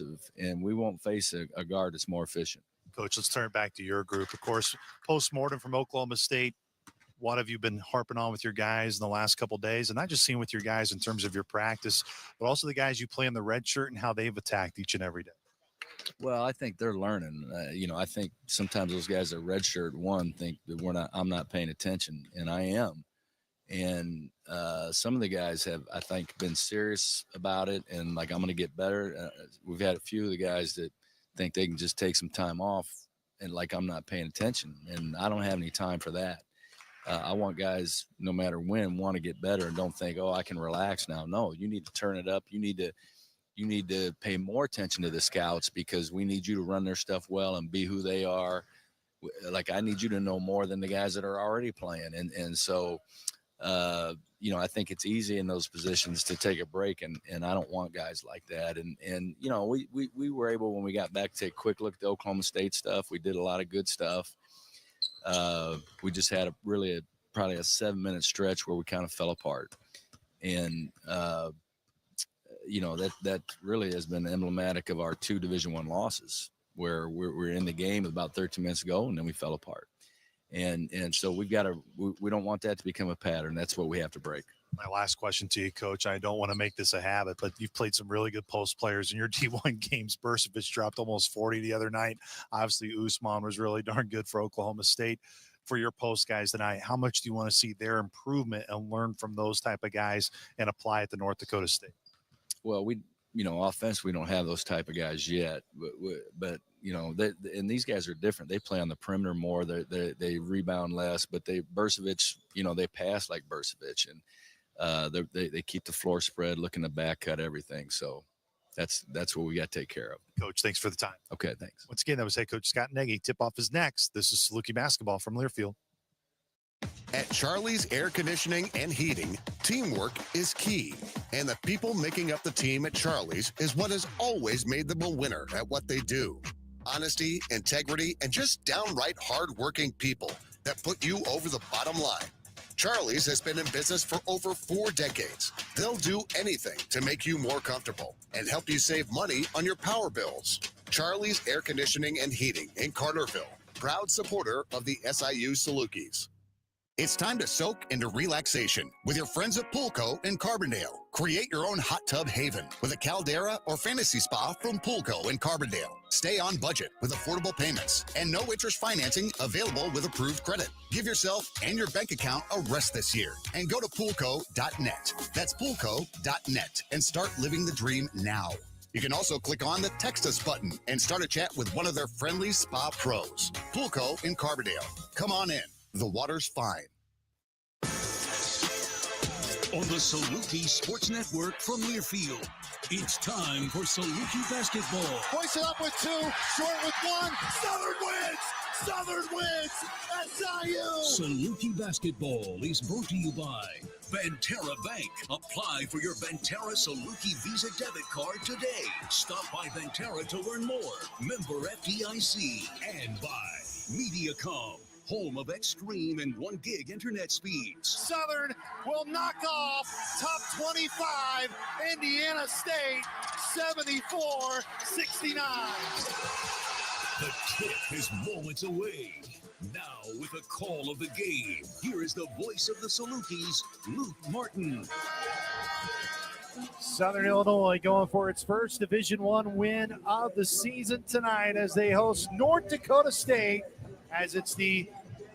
explosive, and we won't face a guard that's more efficient. Coach, let's turn it back to your group. Of course, post-mortem from Oklahoma State. What have you been harping on with your guys in the last couple of days? And not just seeing with your guys in terms of your practice, but also the guys you play in the red shirt and how they've attacked each and every day. Well, I think they're learning. I think sometimes those guys that redshirt think that I'm not paying attention, and I am. And some of the guys have, I think, been serious about it, and like, I'm going to get better. We've had a few of the guys that think they can just take some time off, and like, I'm not paying attention, and I don't have any time for that. I want guys, no matter when, want to get better and don't think, oh, I can relax now. No, you need to turn it up. You need to pay more attention to the scouts, because we need you to run their stuff well and be who they are. Like, I need you to know more than the guys that are already playing. And so, I think it's easy in those positions to take a break, and I don't want guys like that. And we were able, when we got back, to take a quick look at the Oklahoma State stuff. We did a lot of good stuff. We just had probably a 7-minute stretch where we kind of fell apart. And, that really has been emblematic of our 2 Division I losses, where we're in the game about 13 minutes ago, and then we fell apart. And so we don't want that to become a pattern. That's what we have to break. My last question to you, Coach, I don't want to make this a habit, but you've played some really good post players in your D1 games. Bursavich dropped almost 40 the other night. Obviously, Usman was really darn good for Oklahoma State. For your post guys tonight, how much do you want to see their improvement and learn from those type of guys and apply it to North Dakota State? Well, offense, we don't have those type of guys yet, but and these guys are different. They play on the perimeter more. They rebound less, but Bursavich, they pass like Bursavich, and they keep the floor spread, looking to back cut everything. So that's what we got to take care of. Coach, thanks for the time. Okay, thanks. Once again, that was head coach Scott Nagy. Tip-off is next. This is Saluki basketball from Learfield. At Charlie's Air Conditioning and Heating, teamwork is key. And the people making up the team at Charlie's is what has always made them a winner at what they do. Honesty, integrity, and just downright hard-working people that put you over the bottom line. Charlie's has been in business for over 4 decades. They'll do anything to make you more comfortable and help you save money on your power bills. Charlie's Air Conditioning and Heating in Carterville, proud supporter of the SIU Salukis. It's time to soak into relaxation with your friends at Poolco in Carbondale. Create your own hot tub haven with a caldera or fantasy spa from Poolco in Carbondale. Stay on budget with affordable payments and no interest financing available with approved credit. Give yourself and your bank account a rest this year and go to poolco.net. That's poolco.net and start living the dream now. You can also click on the Text Us button and start a chat with one of their friendly spa pros. Poolco in Carbondale. Come on in. The water's fine. On the Saluki Sports Network from Learfield, it's time for Saluki basketball. Hoist it up with 2, short with 1. Southern wins! Southern wins! SIU! Saluki basketball is brought to you by Banterra Bank. Apply for your Banterra Saluki Visa debit card today. Stop by Banterra to learn more. Member FDIC. And by Mediacom, home of extreme and 1 gig internet speeds. Southern will knock off top 25 Indiana State 74-69. The tip is moments away. Now with a call of the game, here is the voice of the Salukis, Luke Martin. Southern Illinois going for its first Division I win of the season tonight as they host North Dakota State, as it's the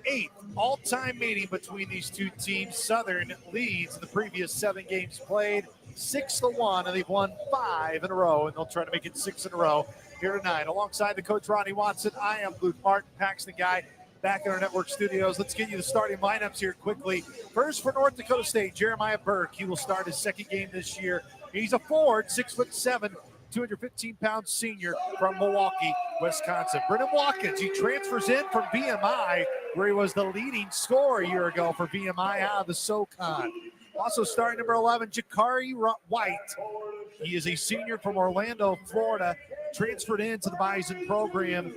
8th all-time meeting between these two teams. Southern leads the previous 7 games played 6-1, and they've won 5 in a row, and they'll try to make it 6 in a row here tonight. Alongside the coach Ronnie Watson, I am Luke Martin, Paxton Guy, back in our network studios. Let's get you the starting lineups here quickly. First for North Dakota State, Jeremiah Burke. He will start his 2nd game this year. He's a forward, 6'7", 215-pound senior from Milwaukee, Wisconsin. Brennan Watkins, he transfers in from VMI, where he was the leading scorer a year ago for VMI out of the SoCon. Also starting number 11, Jakari White. He is a senior from Orlando, Florida, transferred into the Bison program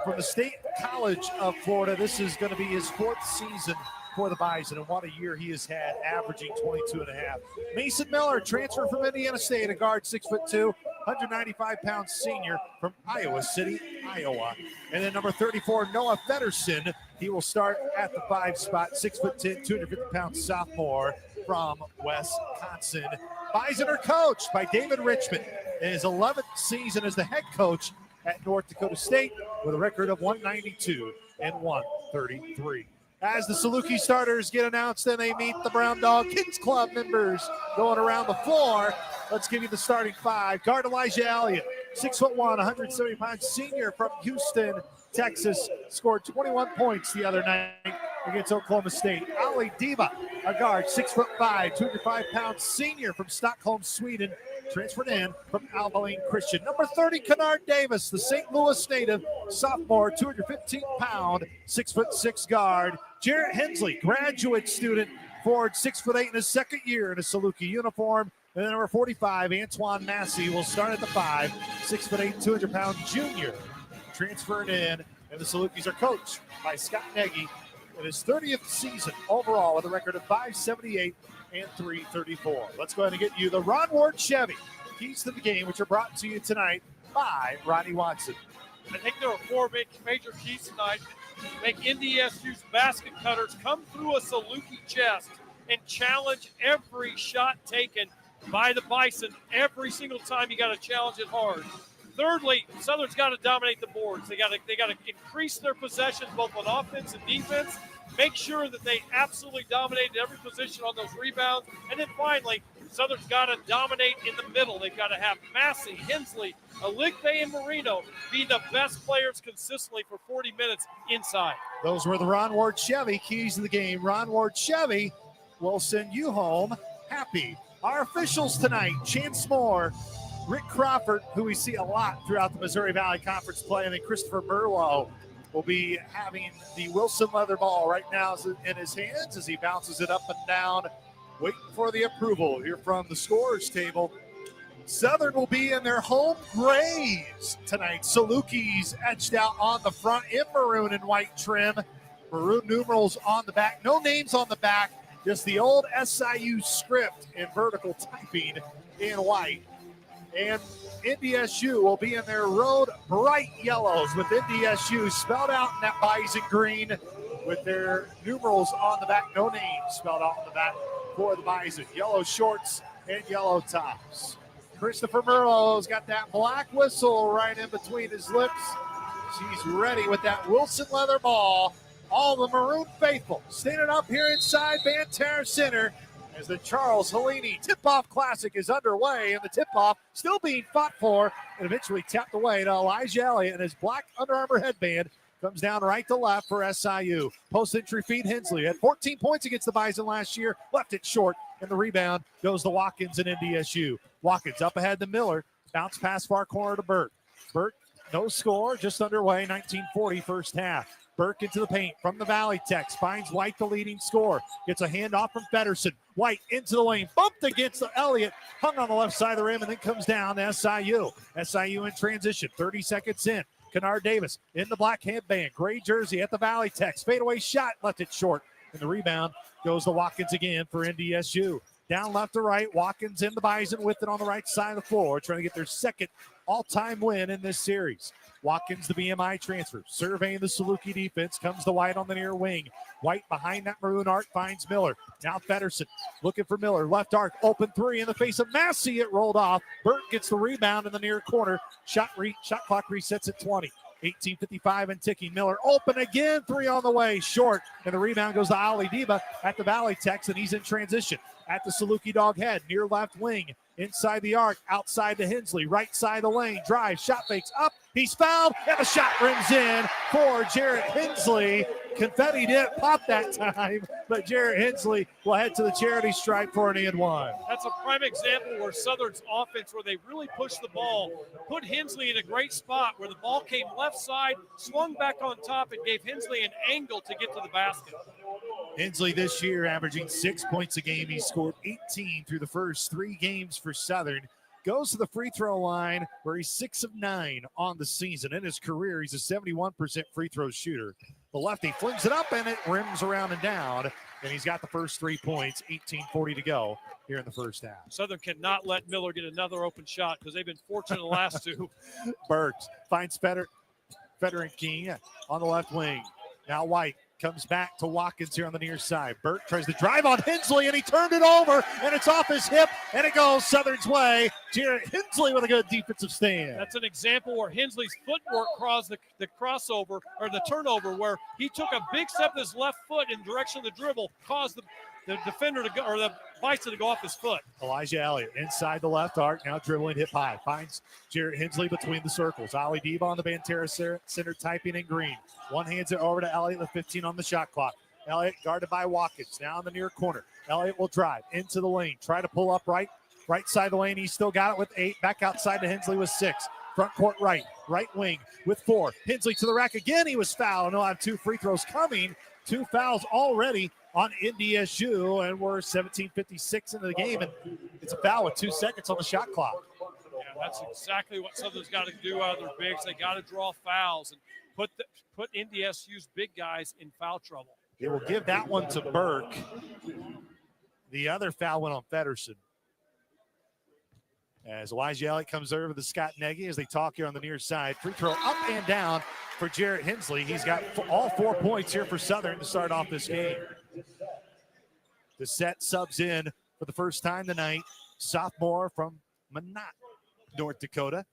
from the State College of Florida. This is going to be his 4th season for the Bison, and what a year he has had, averaging 22.5. Mason Miller, transfer from Indiana State, a guard, 6'2", 195-pound senior from Iowa City, Iowa. And then number 34, Noah Feddersen. He will start at the 5 spot, 6'10", 250-pound sophomore from Wisconsin. Bison are coached by David Richmond in his 11th season as the head coach at North Dakota State with a record of 192 and 133. As the Saluki starters get announced, then they meet the Brown Dog Kids Club members going around the floor. Let's give you the starting 5. Guard Elijah Elliott, 6'1", 170-pound senior from Houston, Texas, scored 21 points the other night against Oklahoma State. Ali Diva, a guard, 6'5", 205-pound senior from Stockholm, Sweden, transferred in from Abilene Christian. Number 30, Kennard Davis, the St. Louis native, sophomore, 215-pound, 6'6" guard. Jarrett Hensley, graduate student, forward, 6'8" in his second year in a Saluki uniform. And then number 45, Antoine Massey, will start at the 5, 6'8", 200-pound junior, transferred in. And the Salukis are coached by Scott Nagy in his 30th season overall with a record of 578 and 334. Let's go ahead and get you the Ron Ward Chevy keys to the game, which are brought to you tonight by Ronnie Watson. I think there are 4 major keys tonight. Make NDSU's basket cutters come through a Saluki chest and challenge every shot taken by the Bison. Every single time you got to challenge it hard. Thirdly, Southern's got to dominate the boards. They got to increase their possessions both on offense and defense. Make sure that they absolutely dominate every position on those rebounds. And then finally, Southern's got to dominate in the middle. They've got to have Massey, Hensley, Aligbe, and Marino be the best players consistently for 40 minutes inside. Those were the Ron Ward Chevy keys to the game. Ron Ward Chevy will send you home happy. Our officials tonight, Chance Moore, Rick Crawford, who we see a lot throughout the Missouri Valley Conference play, and then Christopher Merlo will be having the Wilson leather ball right now in his hands as he bounces it up and down, waiting for the approval here from the scorers table. Southern will be in their home grays tonight. Salukis etched out on the front in maroon and white trim. Maroon numerals on the back. No names on the back, just the old SIU script in vertical typing in white. And NDSU will be in their road bright yellows with NDSU spelled out in that bison green with their numerals on the back. No names spelled out on the back for the Bison. Yellow shorts and yellow tops. Christopher Merlo's got that black whistle right in between his lips. He's ready with that Wilson leather ball. All the Maroon faithful standing up here inside Banterra Center as the Charles Helene Tip-Off Classic is underway, and the tip-off still being fought for and eventually tapped away to Elijah Elliott, and his black Under Armour headband comes down right to left for SIU. Post-entry feed Hensley had 14 points against the Bison last year, left it short, and the rebound goes to Watkins and NDSU. Watkins up ahead to Miller, bounce pass far corner to Burke. Burke, no score, just underway, 1940 first half. Burke into the paint from the Valley Techs, finds White the leading scorer, gets a handoff from Feddersen. White into the lane, bumped against Elliott, hung on the left side of the rim, and then comes down to SIU. SIU in transition, 30 seconds in. Kennard Davis in the black headband, gray jersey at the Valley Techs. Fadeaway shot, left it short, and the rebound goes to Watkins again for NDSU. Down left to right, Watkins in the Bison with it on the right side of the floor, trying to get their second all-time win in this series. Watkins, the BMI transfer, surveying the Saluki defense, comes to White on the near wing. White behind that maroon arc finds Miller. Now Feddersen looking for Miller. Left arc, open three in the face of Massey. It rolled off. Burt gets the rebound in the near corner. Shot clock resets at 20. 18:55 and ticking. Miller open again. Three on the way. Short. And the rebound goes to Ali Diba at the Valley Techs, and he's in transition at the Saluki dog head. Near left wing. Inside the arc. Outside to Hensley. Right side of the lane. Drive. Shot fakes up. He's fouled. And the shot rims in for Jarrett Hensley. Confetti didn't pop that time, but Jarrett Hensley will head to the charity stripe for an and one. That's a prime example where Southern's offense, where they really pushed the ball, put Hensley in a great spot where the ball came left side, swung back on top, and gave Hensley an angle to get to the basket. Hensley this year averaging 6 points a game. He scored 18 through the first 3 games for Southern. Goes to the free throw line where he's 6 of 9 on the season. In his career, he's a 71% free throw shooter. The lefty flings it up, and it rims around and down. And he's got the first 3 points, 18:40 to go here in the first half. Southern cannot let Miller get another open shot because they've been fortunate the last two. Burks finds Federic King on the left wing. Now White comes back to Watkins here on the near side. Burke tries to drive on Hensley, and he turned it over, and it's off his hip, and it goes Southern's way. Jarrett Hensley with a good defensive stand. That's an example where Hensley's footwork caused the crossover or the turnover, where he took a big step with his left foot in the direction of the dribble, caused the defender to go, or the Bison to go off his foot. Elijah Elliott inside the left arc, now dribbling hip high. Finds Jarrett Hensley between the circles. Ali Diva on the Banterra center typing in green. One hands it over to Elliott with 15 on the shot clock. Elliott guarded by Watkins, now in the near corner. Elliott will drive into the lane, try to pull up right side of the lane. He's still got it with 8. Back outside to Hensley with 6. Front court right wing with 4. Hensley to the rack again. He was fouled. He'll have 2 free throws coming. 2 fouls already on NDSU, and we're 17:56 into the game, and it's a foul with 2 seconds on the shot clock. Yeah, that's exactly what Southern's got to do out of their bigs. They got to draw fouls and put NDSU's big guys in foul trouble. They will give that one to Burke. The other foul went on Fedderson. As Elijah Elliott comes over to Scott Nagy as they talk here on the near side. Free throw up and down for Jarrett Hensley. He's got all 4 points here for Southern to start off this game. The set subs in for the first time tonight. Sophomore from Minot, North Dakota.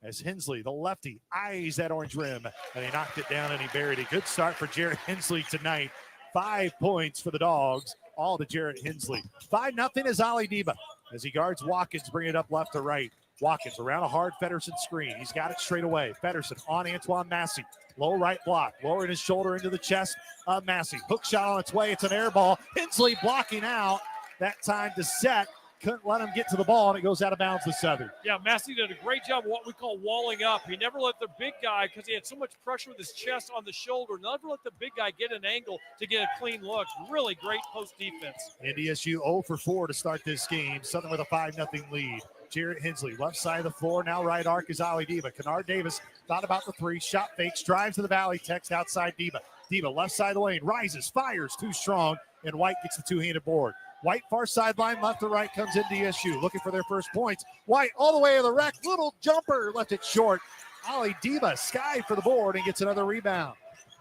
As Hensley, the lefty, eyes that orange rim. And he knocked it down and he buried it. Good start for Jarrett Hensley tonight. 5 points for the Dogs, all to Jarrett Hensley. 5-0 is Ali Diba as he guards Watkins, bring it up left to right. Watkins around a hard Fedderson screen. He's got it straight away. Fedderson on Antoine Massey. Low right block, lowering his shoulder into the chest of Massey. Hook shot on its way. It's an air ball. Hensley blocking out. That time to set. Couldn't let him get to the ball, and it goes out of bounds to Southern. Yeah, Massey did a great job of what we call walling up. He never let the big guy, because he had so much pressure with his chest on the shoulder, never let the big guy get an angle to get a clean look. Really great post defense. NDSU 0 for 4 to start this game. Southern with a 5-0 lead. Jarrett Hensley, left side of the floor. Now right arc is Ali Diva. Kennard Davis thought about the 3. Shot fakes, drives to the valley, text outside Diva. Diva left side of the lane, rises, fires, too strong, and White gets the 2-handed board. White far sideline, left to right comes NDSU, looking for their first points. White all the way to the rack, little jumper, left it short. Ali Diva sky for the board and gets another rebound.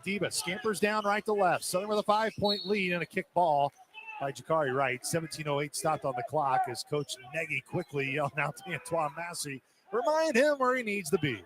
Diva scampers down right to left. Southern with a 5-point lead and a kick ball by Jakari Wright. 17:08 stopped on the clock as Coach Nagy quickly yelled out to Antoine Massey, remind him where he needs to be.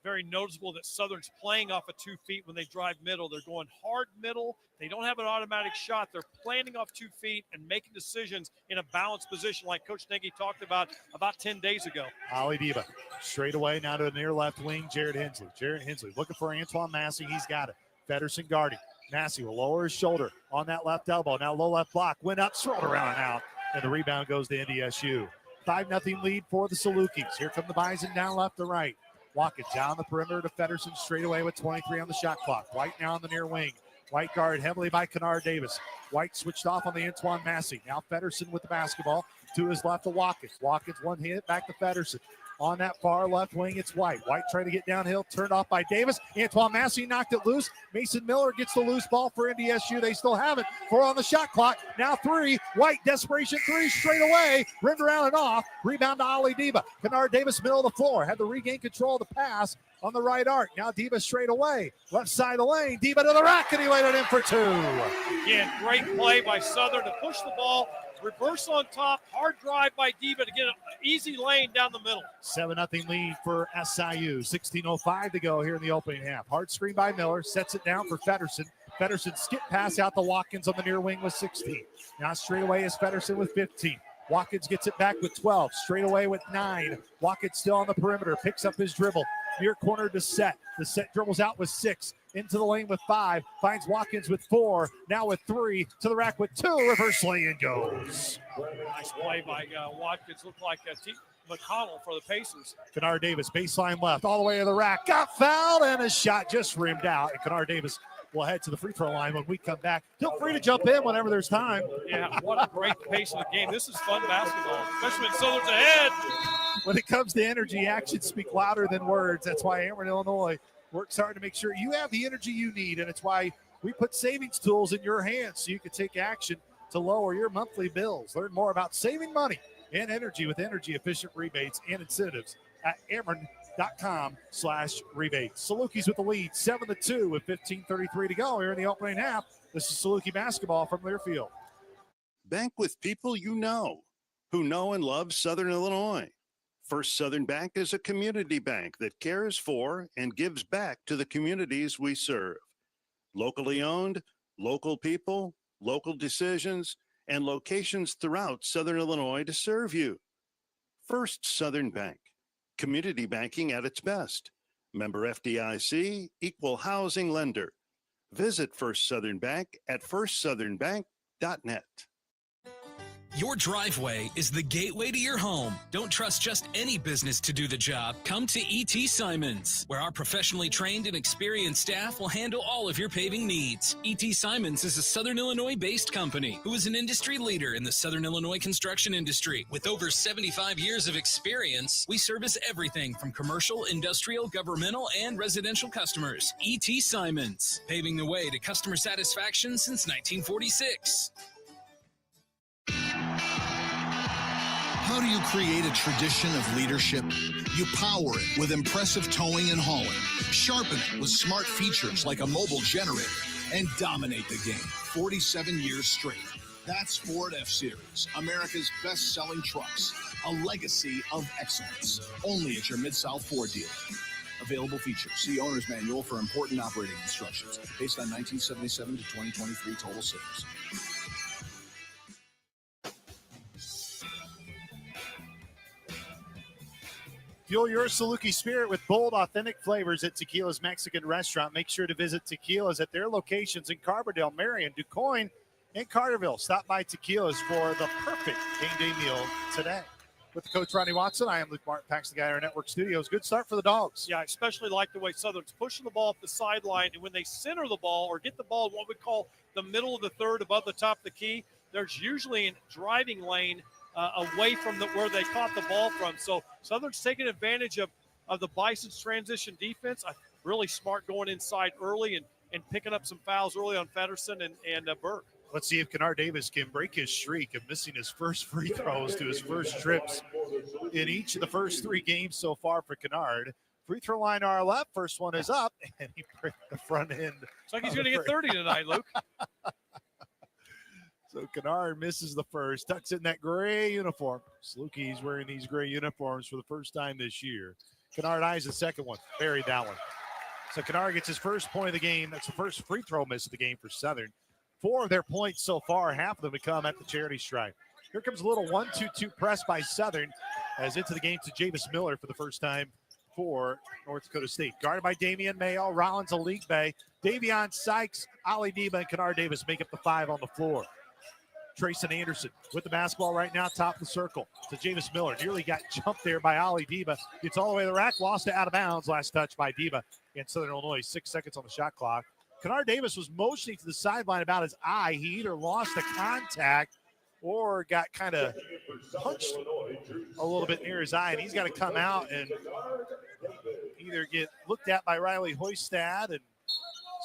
Very noticeable that Southern's playing off of 2 feet when they drive middle. They're going hard middle. They don't have an automatic shot. They're planning off 2 feet and making decisions in a balanced position like Coach Nagy talked about 10 days ago. Ali Diva straight away now to the near left wing, Jarrett Hensley. Jarrett Hensley looking for Antoine Massey. He's got it. Fedderson guarding. Massey will lower his shoulder on that left elbow. Now low left block. Went up, swirled around and out. And the rebound goes to NDSU. 5-0 lead for the Salukis. Here come the Bison down left to right. Watkins down the perimeter to Fedderson straight away with 23 on the shot clock. White now on the near wing. White guard heavily by Kennard Davis. White switched off on the Antoine Massey. Now Fedderson with the basketball to his left to Watkins. Watkins one hit back to Fedderson. On that far left wing, it's White. White trying to get downhill, turned off by Davis. Antoine Massey knocked it loose. Mason Miller gets the loose ball for NDSU. They still have it. 4 on the shot clock. Now 3. White, desperation 3 straight away. Rimmed around and off. Rebound to Ali Diva. Kennard Davis, middle of the floor. Had to regain control of the pass on the right arc. Now Diva straight away. Left side of the lane. Diva to the rack, and he laid it in for 2. Again, great play by Southern to push the ball. Reverse on top, hard drive by Diva to get an easy lane down the middle. 7-0 lead for SIU. 16:05 to go here in the opening half. Hard screen by Miller, sets it down for Fedderson. Fedderson skip pass out to Watkins on the near wing with 16. Now straight away is Fedderson with 15. Watkins gets it back with 12. Straight away with 9. Watkins still on the perimeter, picks up his dribble. Near corner to Set. The Set dribbles out with 6. Into the lane with 5. Finds Watkins with 4. Now with 3. To the rack with 2. Reverse lay-in goes. Nice play by Watkins. Looked like McConnell for the Pacers. Kennard Davis, baseline left, all the way to the rack. Got fouled, and his shot just rimmed out. And Kennard Davis will head to the free throw line when we come back. Feel free to jump in whenever there's time. Yeah, what a great pace of the game. This is fun basketball, especially when Southern's ahead. When it comes to energy, actions speak louder than words. That's why Ameren, Illinois works hard to make sure you have the energy you need, and it's why we put savings tools in your hands so you can take action to lower your monthly bills. Learn more about saving money and energy with energy-efficient rebates and incentives at Ameren.com/rebates. Salukis with the lead, 7-2 with 15:33 to go here in the opening half. This is Saluki basketball from Learfield. Bank with people you know, who know and love Southern Illinois. First Southern Bank is a community bank that cares for and gives back to the communities we serve. Locally owned, local people, local decisions, and locations throughout Southern Illinois to serve you. First Southern Bank, community banking at its best. Member FDIC, equal housing lender. Visit First Southern Bank at firstsouthernbank.net. Your driveway is the gateway to your home. Don't trust just any business to do the job. Come to E.T. Simons, where our professionally trained and experienced staff will handle all of your paving needs. E.T. Simons is a Southern Illinois-based company who is an industry leader in the Southern Illinois construction industry. With over 75 years of experience, we service everything from commercial, industrial, governmental, and residential customers. E.T. Simons, paving the way to customer satisfaction since 1946. How do you create a tradition of leadership? You power it with impressive towing and hauling, sharpen it with smart features like a mobile generator, and dominate the game 47 years straight. That's Ford F-Series, America's best-selling trucks, a legacy of excellence. Only at your Mid-South Ford dealer. Available features. See Owner's Manual for important operating instructions. Based on 1977 to 2023 total sales. Fuel your Saluki spirit with bold, authentic flavors at Tequila's Mexican Restaurant. Make sure to visit Tequila's at their locations in Carbondale, Marion, DuQuoin, and Carterville. Stop by Tequila's for the perfect game day meal today. With Coach Ronnie Watson, I am Luke Martin, Packs the Guy at our network studios. Good start for the Dogs. Yeah, I especially like the way Southern's pushing the ball up the sideline, and when they center the ball or get the ball in what we call the middle of the third above the top of the key, there's usually a driving lane away from where they caught the ball from. So Southern's taking advantage of the Bison's transition defense. Really smart going inside early and picking up some fouls early on Feddersen and Burke. Let's see if Kennard Davis can break his streak of missing his first free throws to his first trips in each of the first three games so far for Kennard. Free throw line to our left. First one is up, and he breaks the front end. It's like he's going to get 30 tonight, Luke. So Kennard misses the first, tucks in that gray uniform. Salukie's wearing these gray uniforms for the first time this year. Kennard eyes the second one, buried that one. So Kennard gets his first point of the game. That's the first free throw miss of the game for Southern. 4 of their points so far, half of them have come at the charity stripe. Here comes a little 1-2-2 press by Southern as into the game to Javis Miller for the first time for North Dakota State. Guarded by Damian Mayo, Rollins, Aligbe, Davion Sykes, Ali Deba, and Kennard Davis make up the 5 on the floor. Trayson Anderson with the basketball right now, top of the circle to Javis Miller. Nearly got jumped there by Ali Deba. Gets all the way to the rack, lost it out of bounds. Last touch by Deba in Southern Illinois. 6 seconds on the shot clock. Kennard Davis was motioning to the sideline about his eye. He either lost the contact or got kind of punched a little bit near his eye, and he's got to come out and either get looked at by Riley Hoystad, and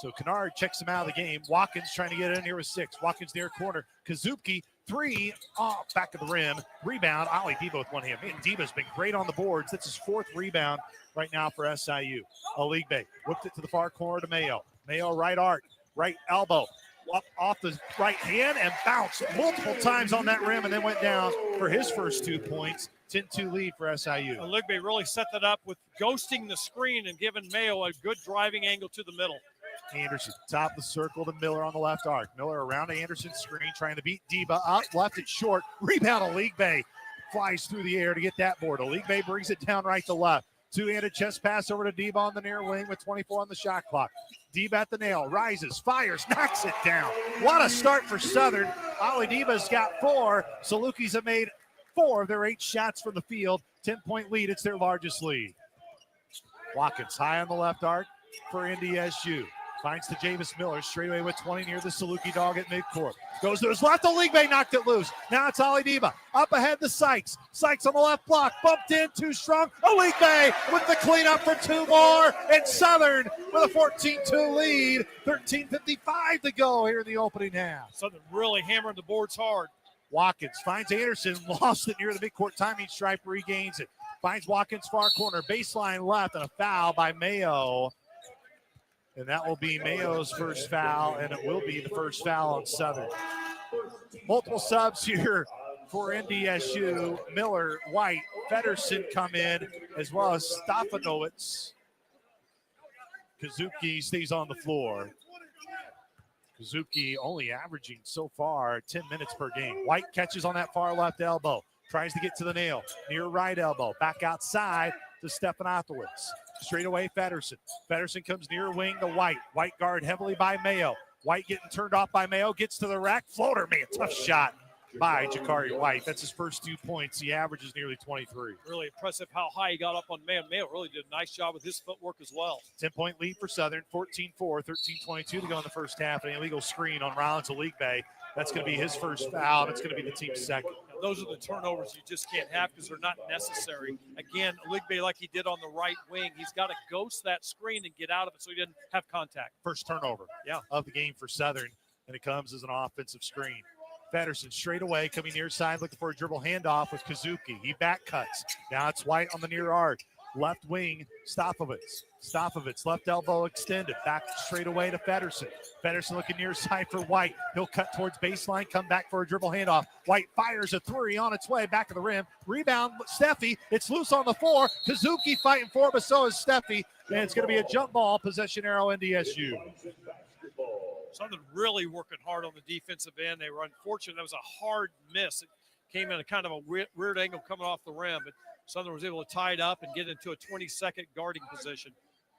so Kennard checks him out of the game. Watkins trying to get in here with 6. Watkins near corner. Kazupke, 3 off back of the rim. Rebound, Ali Deba with one hand. Man, Deba's been great on the boards. That's his 4th rebound right now for SIU. Aligbe whipped it to the far corner to Mayo. Mayo right arc, right elbow, up off the right hand and bounced multiple times on that rim and then went down for his first 2 points. 10-2 lead for SIU. Aligbe really set that up with ghosting the screen and giving Mayo a good driving angle to the middle. Anderson, top of the circle to Miller on the left arc. Miller around Anderson's screen, trying to beat Deba up, left it short. Rebound, Aligbe flies through the air to get that board. Aligbe brings it down right to left. Two-handed chest pass over to Deba on the near wing with 24 on the shot clock. Deba at the nail, rises, fires, knocks it down. What a start for Southern. Ali Deba's got 4. Salukis have made 4 of their 8 shots from the field. 10-point lead, it's their largest lead. Watkins high on the left arc for NDSU. Finds to Javis Miller, straightaway with 20 near the Saluki dog at midcourt. Goes to his left, Oligbe knocked it loose. Now it's Ali Diba. Up ahead to Sykes. Sykes on the left block, bumped in, too strong. Oligbe with the cleanup for 2 more. And Southern with a 14-2 lead. 13:55 to go here in the opening half. Southern really hammering the boards hard. Watkins finds Anderson, lost it near the midcourt timing stripe, regains it. Finds Watkins far corner, baseline left, and a foul by Mayo. And that will be Mayo's first foul, and it will be the first foul on Southern. Multiple subs here for NDSU. Miller, White, Feddersen come in, as well as Stefanowicz. Kazuki stays on the floor. Kazuki only averaging so far 10 minutes per game. White catches on that far left elbow. Tries to get to the nail. Near right elbow. Back outside to Stefanowicz. Straight away, Feddersen. Feddersen comes near wing to White. White guard heavily by Mayo. White getting turned off by Mayo. Gets to the rack. Floater, man, tough shot by Jakari White. That's his first 2 points. He averages nearly 23. Really impressive how high he got up on Mayo. Mayo really did a nice job with his footwork as well. 10-point lead for Southern. 14-4, 13-22 to go in the first half. An illegal screen on Rollins Oligbe. That's going to be his first foul, and it's going to be the team's second. Now, those are the turnovers you just can't have because they're not necessary. Again, Oligbe, like he did on the right wing, he's got to ghost that screen and get out of it so he didn't have contact. First turnover of the game for Southern, and it comes as an offensive screen. Feddersen straight away, coming near side, looking for a dribble handoff with Kazuki. He back cuts. Now it's White on the near arc. Left wing, Stopovitz, left elbow extended. Back straight away to Feddersen. Feddersen looking near side for White. He'll cut towards baseline, come back for a dribble handoff. White fires a 3 on its way, back of the rim. Rebound, Steffi. It's loose on the floor. Kazuki fighting for it, but so is Steffi. And it's going to be a jump ball, possession arrow, NDSU. Southern really working hard on the defensive end. They were unfortunate. That was a hard miss. It came in a kind of a weird angle coming off the rim, but Southern was able to tie it up and get into a 20-second guarding position.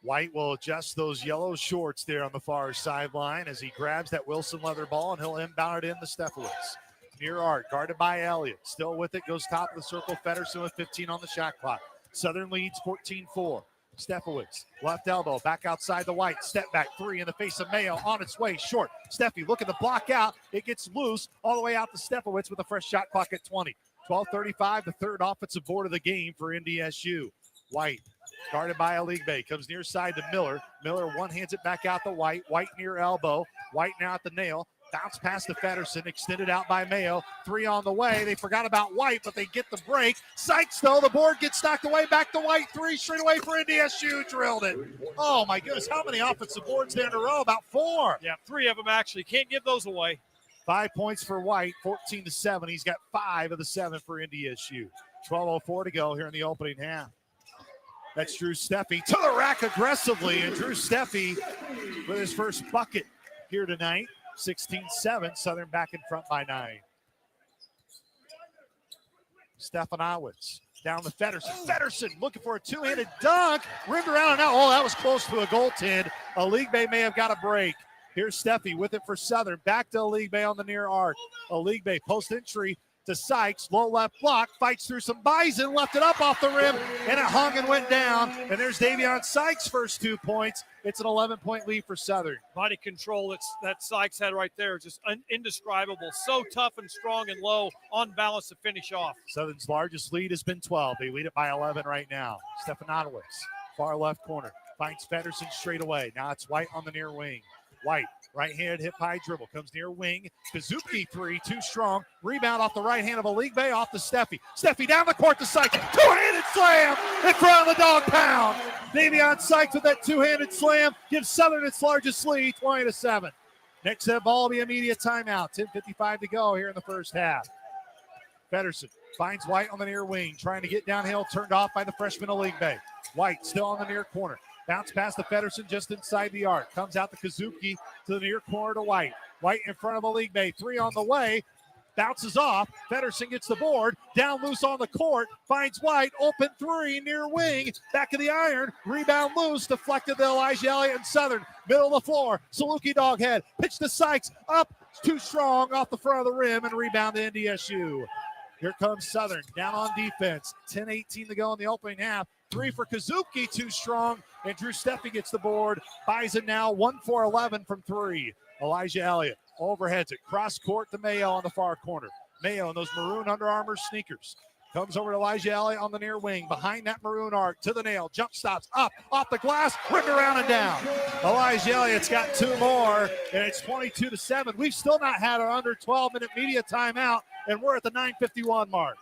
White will adjust those yellow shorts there on the far sideline as he grabs that Wilson leather ball, and he'll inbound it in the Stefanowicz. Near arc, guarded by Elliott. Still with it, goes top of the circle. Feddersen with 15 on the shot clock. Southern leads 14-4. Stefanowicz, left elbow, back outside the White. Step back 3 in the face of Mayo, on its way, short. Steffi looking to block out. It gets loose all the way out to Stefanowicz with a fresh shot clock at 20. 12:35, the third offensive board of the game for NDSU. White, guarded by Oligbe, comes near side to Miller. Miller one-hands it back out to White. White near elbow. White now at the nail. Bounce pass to Feddersen, extended out by Mayo. 3 on the way. They forgot about White, but they get the break. Sykes, though, the board gets knocked away. Back to White. 3 straight away for NDSU. Drilled it. Oh, my goodness. How many offensive boards there in a row? About 4. Yeah, 3 of them actually. Can't give those away. 5 points for White, 14-7. He's got 5 of the 7 for NDSU. 12:04 to go here in the opening half. That's Drew Steffi to the rack aggressively, and Drew Steffi with his first bucket here tonight. 16-7, Southern back in front by 9. Stefanowicz down to Feddersen. Feddersen looking for a 2-handed dunk. Rimmed around and out. Oh, that was close to a goaltend. Oligbe may have got a break. Here's Steffi with it for Southern. Back to Oligbe on the near arc. Oligbe post entry to Sykes. Low left block. Fights through some Bison. Left it up off the rim. And it hung and went down. And there's Davion Sykes' first 2 points. It's an 11-point lead for Southern. Body control that Sykes had right there, just indescribable. So tough and strong and low, on balance to finish off. Southern's largest lead has been 12. They lead it by 11 right now. Stefanowicz, far left corner. Finds Feddersen straight away. Now it's White on the near wing. White, right-handed hip high dribble, comes near wing. Kazuki 3, too strong. Rebound off the right hand of Oligbe, off to Steffi. Steffi down the court to Sykes. Two-handed slam in front of the dog pound. Davion Sykes with that two-handed slam gives Southern its largest lead, 20-7. Next set ball will be immediate timeout. 10:55 to go here in the first half. Feddersen finds White on the near wing, trying to get downhill, turned off by the freshman Oligbe. White still on the near corner. Bounce pass to Feddersen just inside the arc. Comes out to Kazuki to the near corner to White. White in front of Oligbe. 3 on the way. Bounces off. Feddersen gets the board. Down loose on the court. Finds White. Open 3 near wing. Back of the iron. Rebound loose. Deflected to Elijah Elliott and Southern. Middle of the floor. Saluki doghead. Pitch to Sykes. Up. Too strong off the front of the rim and rebound to NDSU. Here comes Southern down on defense. 10:18 to go in the opening half. Three for Kazuki, too strong, and Drew Steffi gets the board. Bison now 1 for 11 from three. Elijah Elliott overheads it. Cross court to Mayo on the far corner. Mayo in those maroon Under Armour sneakers. Comes over to Elijah Elliott on the near wing. Behind that maroon arc to the nail. Jump stops up, off the glass, ripped around and down. Elijah Elliott's got two more, and it's 22-7. We've still not had our under 12-minute media timeout, and we're at the 9:51 mark.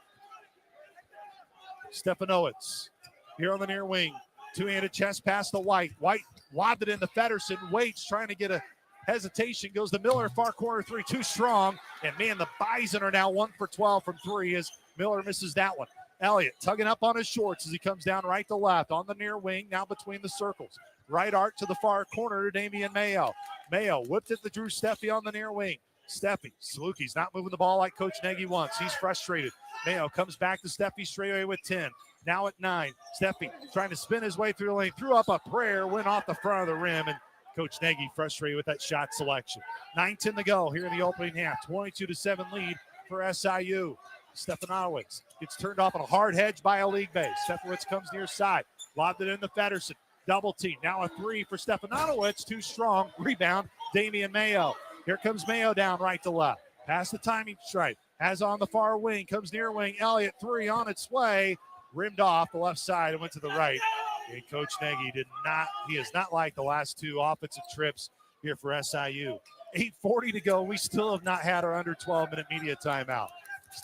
Stefanowicz here on the near wing. Two-handed chest pass to White. White lobbed it into Feddersen. Waits trying to get a hesitation. Goes to Miller, far corner three, too strong. And, man, the Bison are now 1 for 12 from three as Miller misses that one. Elliott tugging up on his shorts as he comes down right to left on the near wing, now between the circles. Right arc to the far corner to Damian Mayo. Mayo whipped it to Drew Steffi on the near wing. Steffi, Salukie's not moving the ball like Coach Nagy wants. He's frustrated. Mayo comes back to Steffi straight away with 10. Now at 9. Steffi trying to spin his way through the lane. Threw up a prayer, went off the front of the rim, and Coach Nagy frustrated with that shot selection. 9:10 to go here in the opening half. 22-7 lead for SIU. Stefanowicz gets turned off on a hard hedge by a league base. Stefanowicz comes near side. Lobbed it into Feddersen. Double team. Now a three for Stefanowicz. Too strong. Rebound. Damian Mayo. Here comes Mayo down right to left. Past the timing stripe. Has on the far wing. Comes near wing. Elliott three on its way. Rimmed off the left side and went to the right. And Coach Nagy he is not like the last two offensive trips here for SIU. 8:40 to go. We still have not had our under 12-minute media timeout.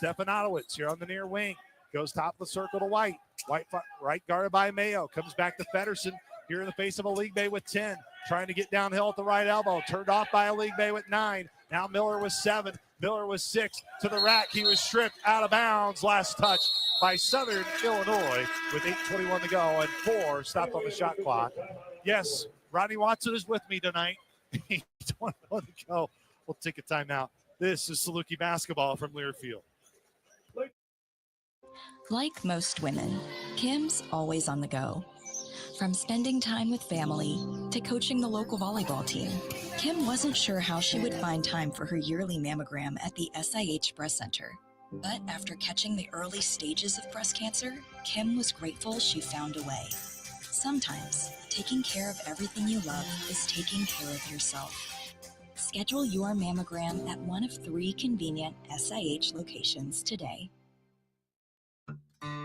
Stefanowicz here on the near wing. Goes top of the circle to White. White right guarded by Mayo. Comes back to Feddersen here in the face of a league bay with 10. Trying to get downhill at the right elbow. Turned off by a league bay with 9. Now Miller with 7. Miller with 6. To the rack. He was stripped out of bounds. Last touch by Southern Illinois with 8:21 to go and 4 stopped on the shot clock. Yes, Rodney Watson is with me tonight. 8:21 to go. We'll take a timeout. This is Saluki basketball from Learfield. Like most women, Kim's always on the go. From spending time with family to coaching the local volleyball team, Kim wasn't sure how she would find time for her yearly mammogram at the SIH Breast Center. But after catching the early stages of breast cancer, Kim was grateful she found a way. Sometimes, taking care of everything you love is taking care of yourself. Schedule your mammogram at one of 3 convenient SIH locations today.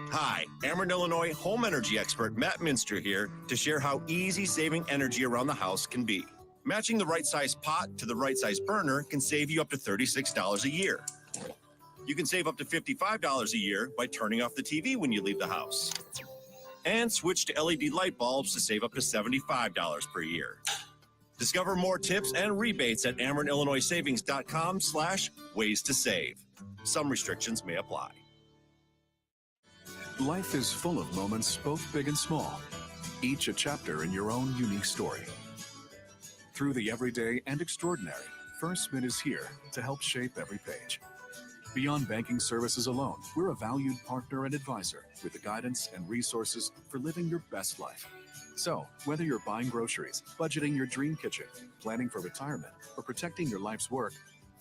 Hi, Ameren, Illinois home energy expert Matt Minster here to share how easy saving energy around the house can be. Matching the right size pot to the right size burner can save you up to $36 a year. You can save up to $55 a year by turning off the TV when you leave the house. And switch to LED light bulbs to save up to $75 per year. Discover more tips and rebates at AmerenIllinoisSavings.com/ways to save. Some restrictions may apply. Life is full of moments, both big and small, each a chapter in your own unique story. Through the everyday and extraordinary, First Mint is here to help shape every page. Beyond banking services alone, we're a valued partner and advisor with the guidance and resources for living your best life. So, whether you're buying groceries, budgeting your dream kitchen, planning for retirement, or protecting your life's work,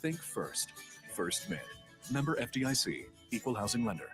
think First. First Mint. Member FDIC. Equal housing lender.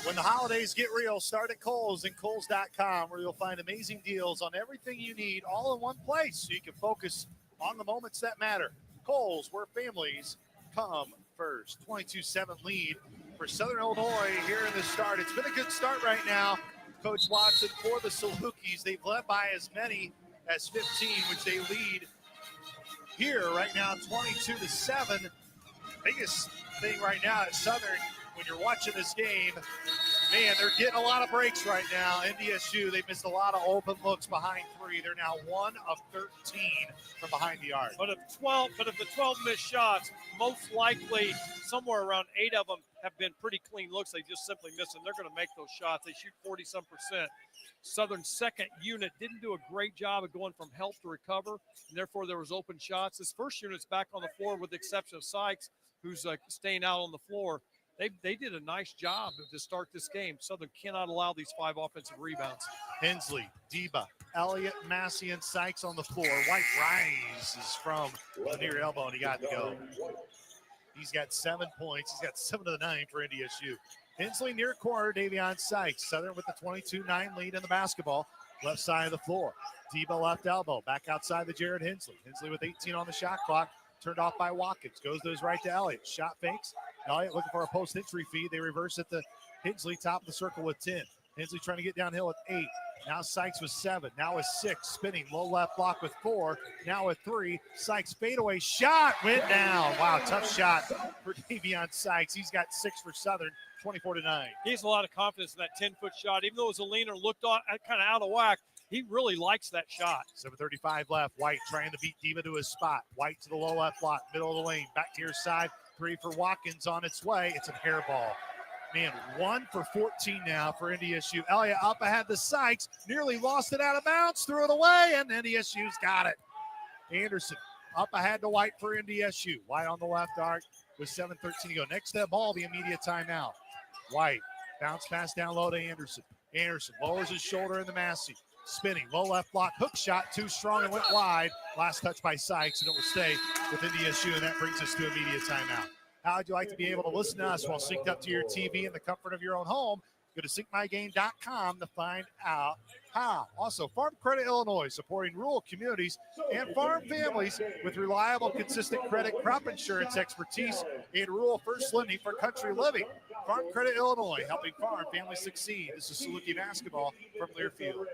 When the holidays get real, start at Kohl's and Kohl's.com, where you'll find amazing deals on everything you need all in one place so you can focus on the moments that matter. Kohl's, where families come first. 22-7 lead for Southern Illinois here in the start. It's been a good start right now. Coach Watson for the Salukis. They've led by as many as 15, which they lead here right now, 22-7. Biggest thing right now at Southern, when you're watching this game, man, they're getting a lot of breaks right now. NDSU, they've missed a lot of open looks behind 3. They're now 1 of 13 from behind the arc. But of the 12 missed shots, most likely somewhere around 8 of them have been pretty clean looks. They just simply miss them. They're going to make those shots. They shoot 40-some%. Southern's second unit didn't do a great job of going from help to recover, and therefore there was open shots. This first unit's back on the floor with the exception of Sykes, who's staying out on the floor. they did a nice job to start this game. Southern cannot allow these 5 offensive rebounds. Hensley, Deba, Elliott, Massey, and Sykes on the floor. White rises from the near elbow, and he got to go. He's got 7 points. He's got 7 of the 9 for NDSU. Hensley near corner, Davion Sykes. Southern with the 22-9 lead in the basketball. Left side of the floor. Deba left elbow. Back outside the Jared Hensley. Hensley with 18 on the shot clock. Turned off by Watkins. Goes to his right to Elliott. Shot fakes. Elliott looking for a post entry feed. They reverse it to Hensley, top of the circle with 10. Hensley trying to get downhill with 8. Now Sykes with 7. Now with 6. Spinning low left block with 4. Now with 3. Sykes fadeaway shot went down. Wow, tough shot for Davion Sykes. He's got 6 for Southern, 24-9. He has a lot of confidence in that 10-foot shot. Even though Zelina looked kind of out of whack, he really likes that shot. 7:35 left. White trying to beat Deba to his spot. White to the low left block, middle of the lane. Back near side. 3 for Watkins on its way. It's a hair ball. Man, 1 for 14 now for NDSU. Elliott up ahead to Sykes. Nearly lost it out of bounds. Threw it away, and NDSU's got it. Anderson up ahead to White for NDSU. White on the left arc with 7:13 to go. Next to that ball, the immediate timeout. White bounce pass down low to Anderson. Anderson lowers his shoulder in the Massey. Spinning, low left block, hook shot, too strong and went wide. Last touch by Sykes, and it will stay with NDSU, and that brings us to immediate timeout. How would you like to be able to listen to us while synced up to your TV in the comfort of your own home? Go to syncmygame.com to find out how. Also, Farm Credit Illinois, supporting rural communities and farm families with reliable, consistent credit, crop insurance expertise, and rural first lending for country living. Farm Credit Illinois, helping farm families succeed. This is Saluki basketball from Learfield.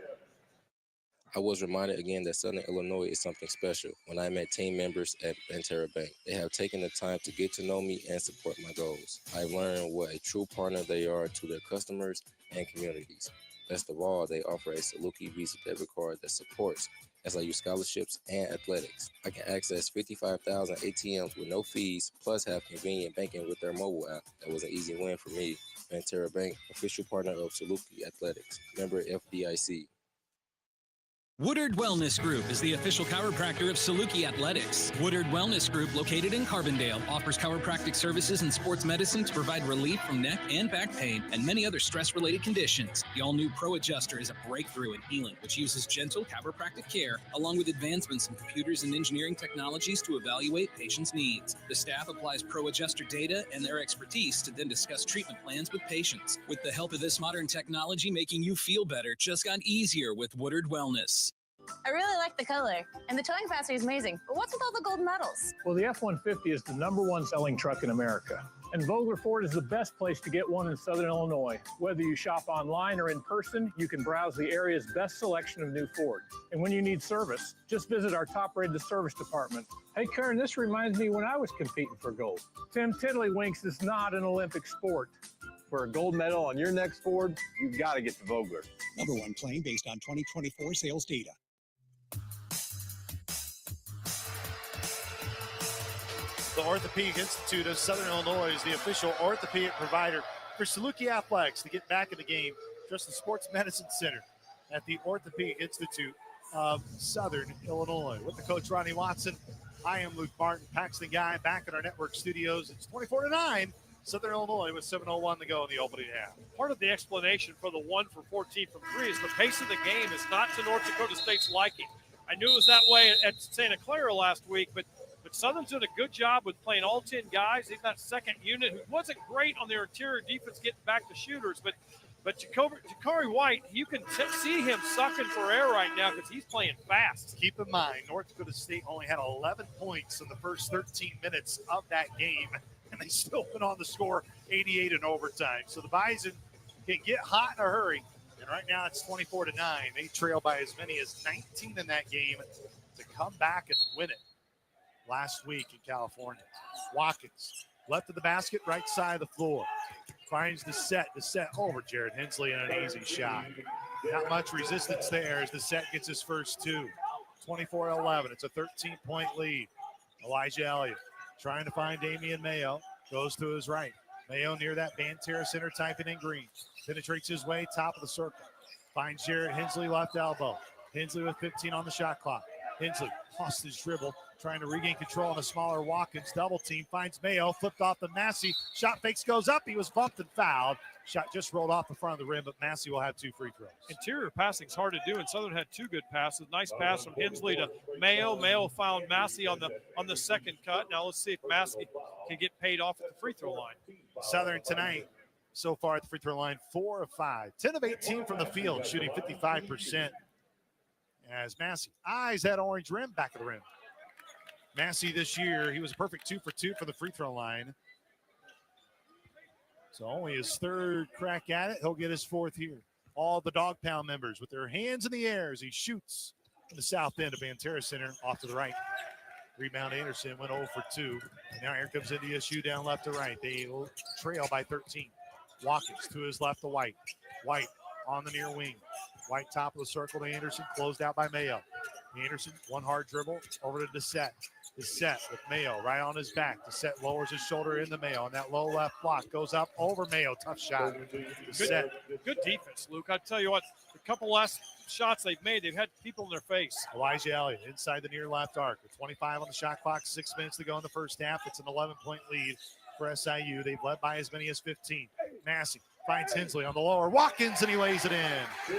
I was reminded again that Southern Illinois is something special when I met team members at Banterra Bank. They have taken the time to get to know me and support my goals. I've learned what a true partner they are to their customers and communities. Best of all, they offer a Saluki Visa debit card that supports SIU scholarships and athletics. I can access 55,000 ATMs with no fees, plus have convenient banking with their mobile app. That was an easy win for me. Banterra Bank, official partner of Saluki Athletics, member FDIC. Woodard Wellness Group is the official chiropractor of Saluki Athletics. Woodard Wellness Group, located in Carbondale, offers chiropractic services and sports medicine to provide relief from neck and back pain and many other stress-related conditions. The all-new Pro Adjuster is a breakthrough in healing, which uses gentle chiropractic care along with advancements in computers and engineering technologies to evaluate patients' needs. The staff applies Pro Adjuster data and their expertise to then discuss treatment plans with patients. With the help of this modern technology, making you feel better just got easier with Woodard Wellness. I really like the color, and the towing capacity is amazing. But what's with all the gold medals? Well, the F-150 is the #1 selling truck in America. And Vogler Ford is the best place to get one in Southern Illinois. Whether you shop online or in person, you can browse the area's best selection of new Fords. And when you need service, just visit our top-rated service department. Hey, Karen, this reminds me when I was competing for gold. Tim Tiddlywinks is not an Olympic sport. For a gold medal on your next Ford, you've got to get to Vogler. #1 plane based on 2024 sales data. The Orthopedic Institute of Southern Illinois is the official orthopedic provider for Saluki Athletics. To get back in the game, trust the Sports Medicine Center at the Orthopedic Institute of Southern Illinois. With the coach, Ronnie Watson, I am Luke Martin, Paxton Guy, back at our network studios. It's 24-9, Southern Illinois with 7:01 to go in the opening half. Part of the explanation for the 1 for 14 from 3 is the pace of the game is not to North Dakota State's liking. I knew it was that way at Santa Clara last week, but Southern's doing a good job with playing all 10 guys. They've got second unit who wasn't great on their interior defense getting back to shooters, but Jakari White, you can see him sucking for air right now because he's playing fast. Keep in mind, North Dakota State only had 11 points in the first 13 minutes of that game, and they still went on to score 88 in overtime. So the Bison can get hot in a hurry, and right now it's 24-9. They trail by as many as 19 in that game to come back and win it last week in California. Watkins, left of the basket, right side of the floor. Finds the set over Jared Hensley and an easy shot. Not much resistance there as the set gets his first 2. 24-11. It's a 13-point lead. Elijah Elliott trying to find Damian Mayo. Goes to his right. Mayo near that Banterra center, typing in green. Penetrates his way, top of the circle. Finds Jared Hensley left elbow. Hensley with 15 on the shot clock. Hensley lost his dribble. trying to regain control on a smaller Watkins. Double team, finds Mayo, flipped off the Massey. Shot fakes, goes up. He was bumped and fouled. Shot just rolled off the front of the rim, but Massey will have 2 free throws. Interior passing is hard to do, and Southern had 2 good passes. Nice pass from Hensley to Mayo. Mayo found Massey on the second cut. Now let's see if Massey can get paid off at the free throw line. Southern tonight, so far at the free throw line, 4 of 5. 10 of 18 from the field, shooting 55%. As Massey eyes that orange rim, back of the rim. Massey this year, he was a perfect 2 for 2 for the free throw line. So only his 3rd crack at it. He'll get his 4th here. All the Dog Pound members with their hands in the air as he shoots in the south end of Banterra Center off to the right. Rebound Anderson went 0 for 2. And now here comes NDSU down left to right. They trail by 13. Watkins to his left to White. White on the near wing. White top of the circle to Anderson, closed out by Mayo. Anderson, one hard dribble over to Dissett. Dissett with Mayo right on his back. Dissett lowers his shoulder in the Mayo, and that low left block goes up over Mayo. Tough shot. Dissett. Good defense, Luke. I tell you what, the couple last shots they've made, they've had people in their face. Elijah Elliott inside the near left arc with 25 on the shot clock, 6 minutes to go in the first half. It's an 11-point lead for SIU. They've led by as many as 15. Massey finds Hensley on the lower. Watkins, and he lays it in.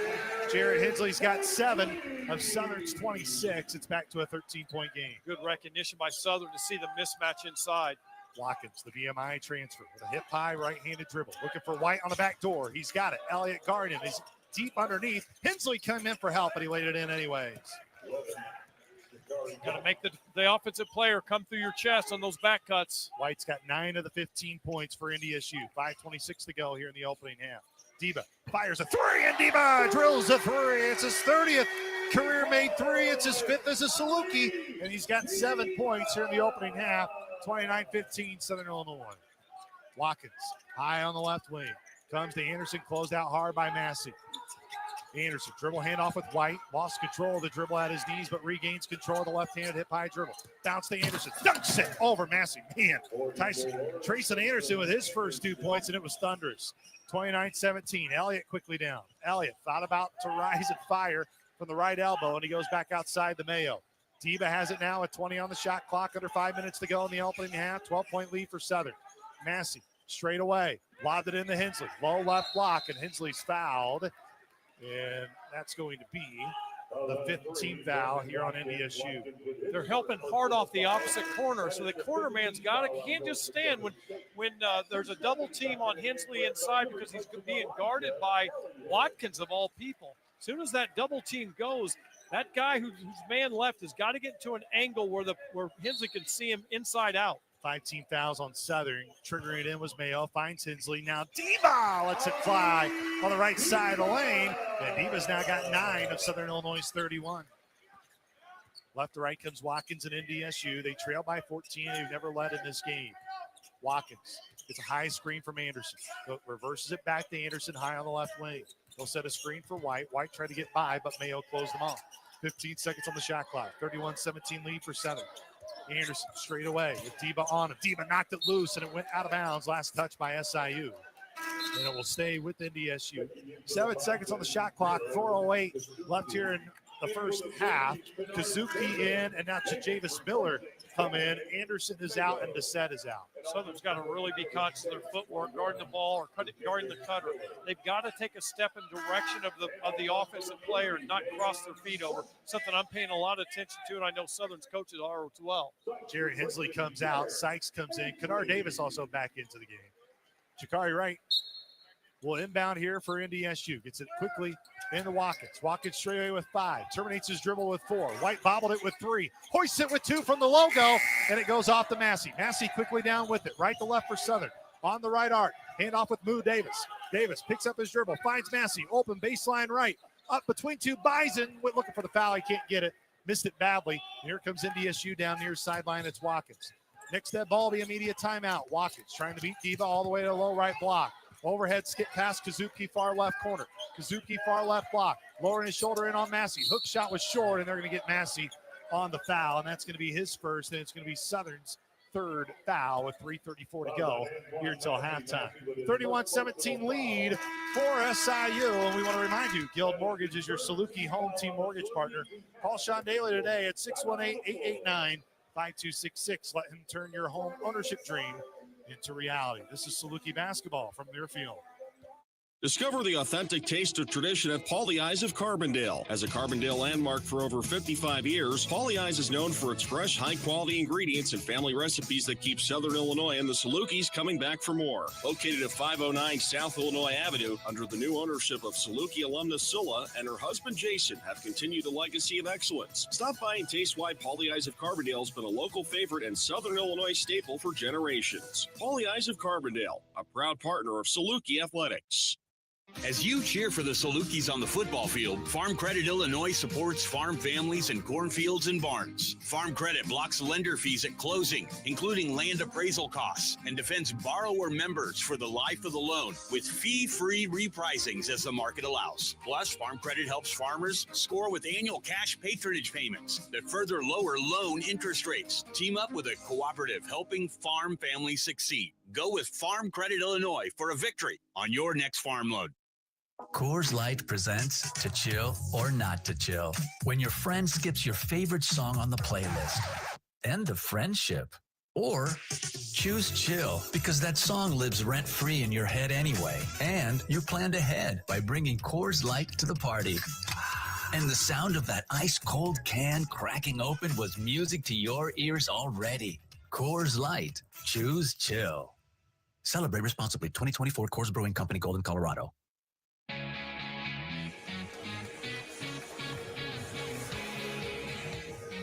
Jared Hensley's got 7 of Southern's 26. It's back to a 13-point game. Good recognition by Southern to see the mismatch inside. Watkins, the VMI transfer with a hip high right-handed dribble. Looking for White on the back door. He's got it. Elliott guarding. He's deep underneath. Hensley came in for help, but he laid it in anyways. Got to make the offensive player come through your chest on those back cuts. White's got 9 of the 15 points for NDSU. 5:26 to go here in the opening half. Deba fires a 3, and Deba drills a 3. It's his 30th career-made 3. It's his 5th as a Saluki, and he's got 7 points here in the opening half. 29-15, Southern Illinois. Watkins high on the left wing. Comes to Anderson, closed out hard by Massey. Anderson, dribble handoff with White. Lost control of the dribble at his knees, but regains control of the left-handed hip-high dribble. Bounce to Anderson. Dunks it over Massey. Man, Trayson Anderson with his first 2 points, and it was thunderous. 29-17. Elliott quickly down. Elliott thought about to rise and fire from the right elbow, and he goes back outside the Mayo. Deba has it now with 20 on the shot clock, under 5 minutes to go in the opening half. 12-point lead for Southern. Massey straight away. Lobbed it into Hensley. Low left block, and Hensley's fouled. And that's going to be the 5th team foul here on NDSU. They're helping hard off the opposite corner, so the corner man's got it. Can't just stand when there's a double team on Hensley inside because he's being guarded by Watkins of all people. As soon as that double team goes, that guy whose man left has got to get to an angle where Hensley can see him inside out. 5 team fouls on Southern. Triggering it in was Mayo. Finds Hensley. Now Deba lets it fly on the right side of the lane. And Deba's now got 9 of Southern Illinois' 31. Left to right comes Watkins and NDSU. They trail by 14. They've never led in this game. Watkins gets a high screen from Anderson. Reverses it back to Anderson high on the left wing. They'll set a screen for White. White tried to get by, but Mayo closed them off. 15 seconds on the shot clock. 31-17 lead for Southern. Anderson straight away with Deba on him. Deba knocked it loose, and it went out of bounds. Last touch by SIU. And it will stay with NDSU. 7 seconds on the shot clock. 4:08 left here in the first half. Kazuki in, and now Javis Miller come in. Anderson is out, and Dissett is out. Southern's got to really be conscious of their footwork, guarding the ball or guarding the cutter. They've got to take a step in direction of the offensive player and not cross their feet over. Something I'm paying a lot of attention to, and I know Southern's coaches are as well. Jerry Hensley comes out. Sykes comes in. Kennard Davis also back into the game. Jakari Wright will inbound here for NDSU. Gets it quickly into Watkins. Watkins straight away with 5. Terminates his dribble with 4. White bobbled it with 3. Hoists it with 2 from the logo, and it goes off to Massey. Massey quickly down with it. Right to left for Southern. On the right arc. Hand off with Moo Davis. Davis picks up his dribble. Finds Massey. Open baseline right. Up between 2. Bison looking for the foul. He can't get it. Missed it badly. And here comes NDSU down near sideline. It's Watkins. Next that ball, the immediate timeout. Watkins trying to beat Deba all the way to the low right block. Overhead skip past Kazuki, far left corner. Kazuki, far left block. Lowering his shoulder in on Massey. Hook shot was short, and they're going to get Massey on the foul, and that's going to be his first, and it's going to be Southern's 3rd foul with 3:34 to go here until halftime. 31-17 lead for SIU, and we want to remind you, Guild Mortgage is your Saluki home team mortgage partner. Call Sean Daly today at 5266. Let him turn your home ownership dream into reality. This is Saluki basketball from their field. Discover the authentic taste of tradition at Paul the Eyes of Carbondale. As a Carbondale landmark for over 55 years, Paul the Eyes is known for its fresh, high-quality ingredients and family recipes that keep Southern Illinois and the Salukis coming back for more. Located at 509 South Illinois Avenue, under the new ownership of Saluki alumnus Scylla and her husband Jason, have continued a legacy of excellence. Stop by and taste why Paul the Eyes of Carbondale has been a local favorite and Southern Illinois staple for generations. Paul the Eyes of Carbondale, a proud partner of Saluki Athletics. As you cheer for the Salukis on the football field, Farm Credit Illinois supports farm families and cornfields and barns. Farm Credit blocks lender fees at closing, including land appraisal costs, and defends borrower members for the life of the loan with fee-free repricings as the market allows. Plus, Farm Credit helps farmers score with annual cash patronage payments that further lower loan interest rates. Team up with a cooperative helping farm families succeed. Go with Farm Credit Illinois for a victory on your next farm loan. Coors Light presents To Chill or Not to Chill. When your friend skips your favorite song on the playlist. End of friendship. Or choose chill because that song lives rent-free in your head anyway. And you planned ahead by bringing Coors Light to the party. And the sound of that ice-cold can cracking open was music to your ears already. Coors Light. Choose chill. Celebrate responsibly. 2024 Coors Brewing Company, Golden, Colorado.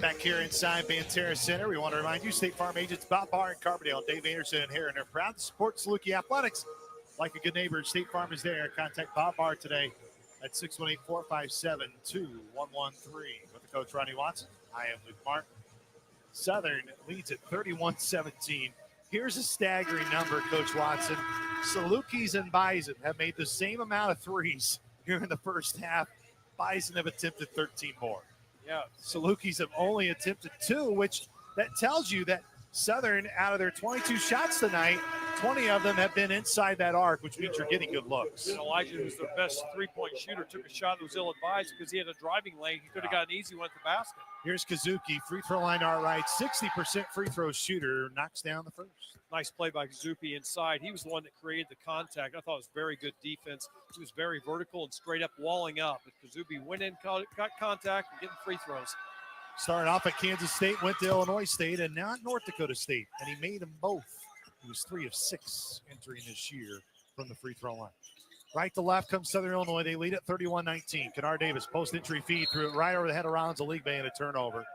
Back here inside Banterra Center, we want to remind you, State Farm agents Bob Barr and Carbondale, Dave Anderson and Heron are proud to support Saluki Athletics. Like a good neighbor, State Farm is there. Contact Bob Barr today at 618-457-2113. With the coach, Ronnie Watson. I am Luke Martin. Southern leads at 31-17. Here's a staggering number, Coach Watson. Salukis and Bison have made the same amount of threes here in the first half. Bison have attempted 13 more. Yeah, Salukis have only attempted 2, which that tells you that Southern, out of their 22 shots tonight, 20 of them have been inside that arc, which means you're getting good looks. And Elijah, who's their best three-point shooter, took a shot that was ill-advised because he had a driving lane. He could have got an easy one at the basket. Here's Kazuki, free throw line all right, 60% free throw shooter, knocks down the first. Nice play by Kazuki inside. He was the one that created the contact. I thought it was very good defense. He was very vertical and straight up walling up. But Kazuki went in, got contact, and getting free throws. Started off at Kansas State, went to Illinois State, and now at North Dakota State, and he made them both. He was 3 of 6 entering this year from the free throw line. Right to left comes Southern Illinois. They lead at 31-19. Kennard Davis, post-entry feed, threw it right over the head of Rollins Aligbe and a turnover.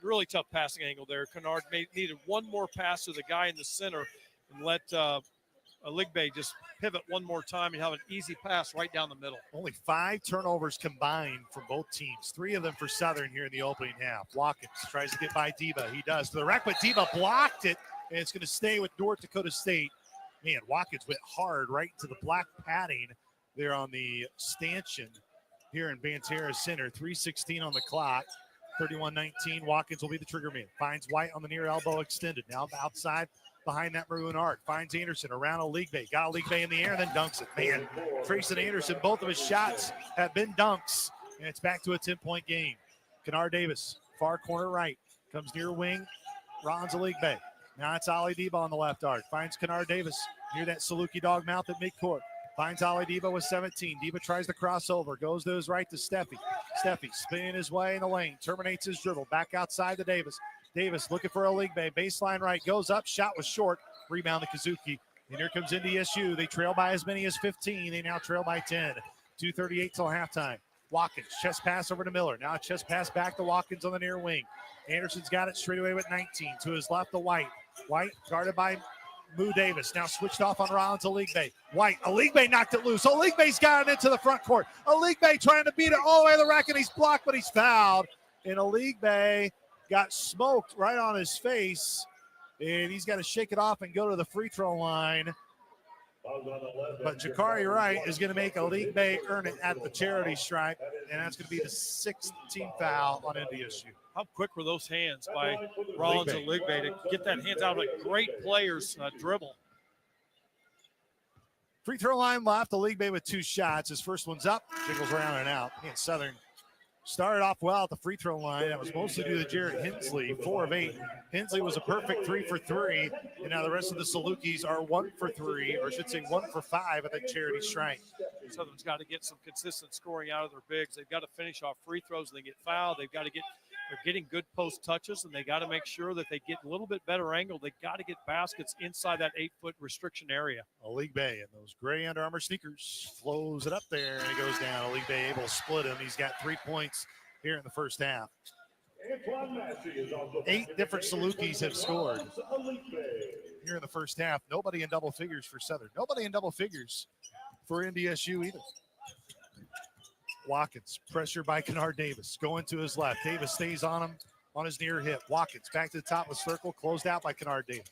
Really tough passing angle there. Kennard needed one more pass to the guy in the center and let Aligbe just pivot one more time and have an easy pass right down the middle. Only 5 turnovers combined from both teams. 3 of them for Southern here in the opening half. Watkins tries to get by Diba. He does to the rack, but Diba blocked it, and it's going to stay with North Dakota State. Man, Watkins went hard right to the black padding there on the stanchion here in Banterra Center. 3:16 on the clock. 31-19. Watkins will be the trigger man. Finds White on the near elbow extended. Now outside behind that maroon arc. Finds Anderson around Aligbe. Got Aligbe in the air and then dunks it. Man, Trayson Anderson, both of his shots have been dunks. And it's back to a 10-point game. Kennard Davis, far corner right. Comes near wing. Rollins Aligbe. Now it's Ali Diba on the left arc. Finds Kennard Davis near that Saluki dog mouth at midcourt. Finds Ali Diba with 17. Diba tries the crossover. Goes to his right to Steffi. Steffi spinning his way in the lane. Terminates his dribble. Back outside to Davis. Davis looking for Aligbe. Baseline right. Goes up. Shot was short. Rebound to Kazuki. And here comes NDSU. They trail by as many as 15. They now trail by 10. 2:38 till halftime. Watkins, chest pass over to Miller. Now a chest pass back to Watkins on the near wing. Anderson's got it straight away with 19. To his left to White. White guarded by Moo Davis. Now switched off on Rollins Aligbe. White. Aligbe knocked it loose. Aligbe's got it into the front court. Aligbe trying to beat it all the way to the rack, and he's blocked, but he's fouled. And Aligbe got smoked right on his face. And he's got to shake it off and go to the free throw line. But Jakari Wright is going to make Aligbe earn it at the charity stripe. And that's going to be the 6th team foul on NDSU. How quick were those hands by Rollins and Aligbe to get that hands out of a great player's dribble. Free throw line left. Aligbe with 2 shots. His first one's up. Jiggles around and out. And Southern started off well at the free throw line. That was mostly due to Jared Hensley, 4 of 8. Hensley was a perfect 3 for 3. And now the rest of the Salukis are 1 for 3, or I should say 1 for 5 at the charity shrine. Southern's got to get some consistent scoring out of their bigs. They've got to finish off free throws. They get fouled. They're getting good post touches, and they got to make sure that they get a little bit better angle. They got to get baskets inside that 8-foot restriction area. Alik Bay in those gray Under Armour sneakers flows it up there, and it goes down. Alik Bay able to split him. He's got 3 points here in the first half. 8 different Salukis have scored here in the first half. Nobody in double figures for Southern. Nobody in double figures for NDSU either. Watkins, pressure by Kennard Davis, going to his left. Davis stays on him on his near hip. Watkins back to the top of the circle, closed out by Kennard Davis.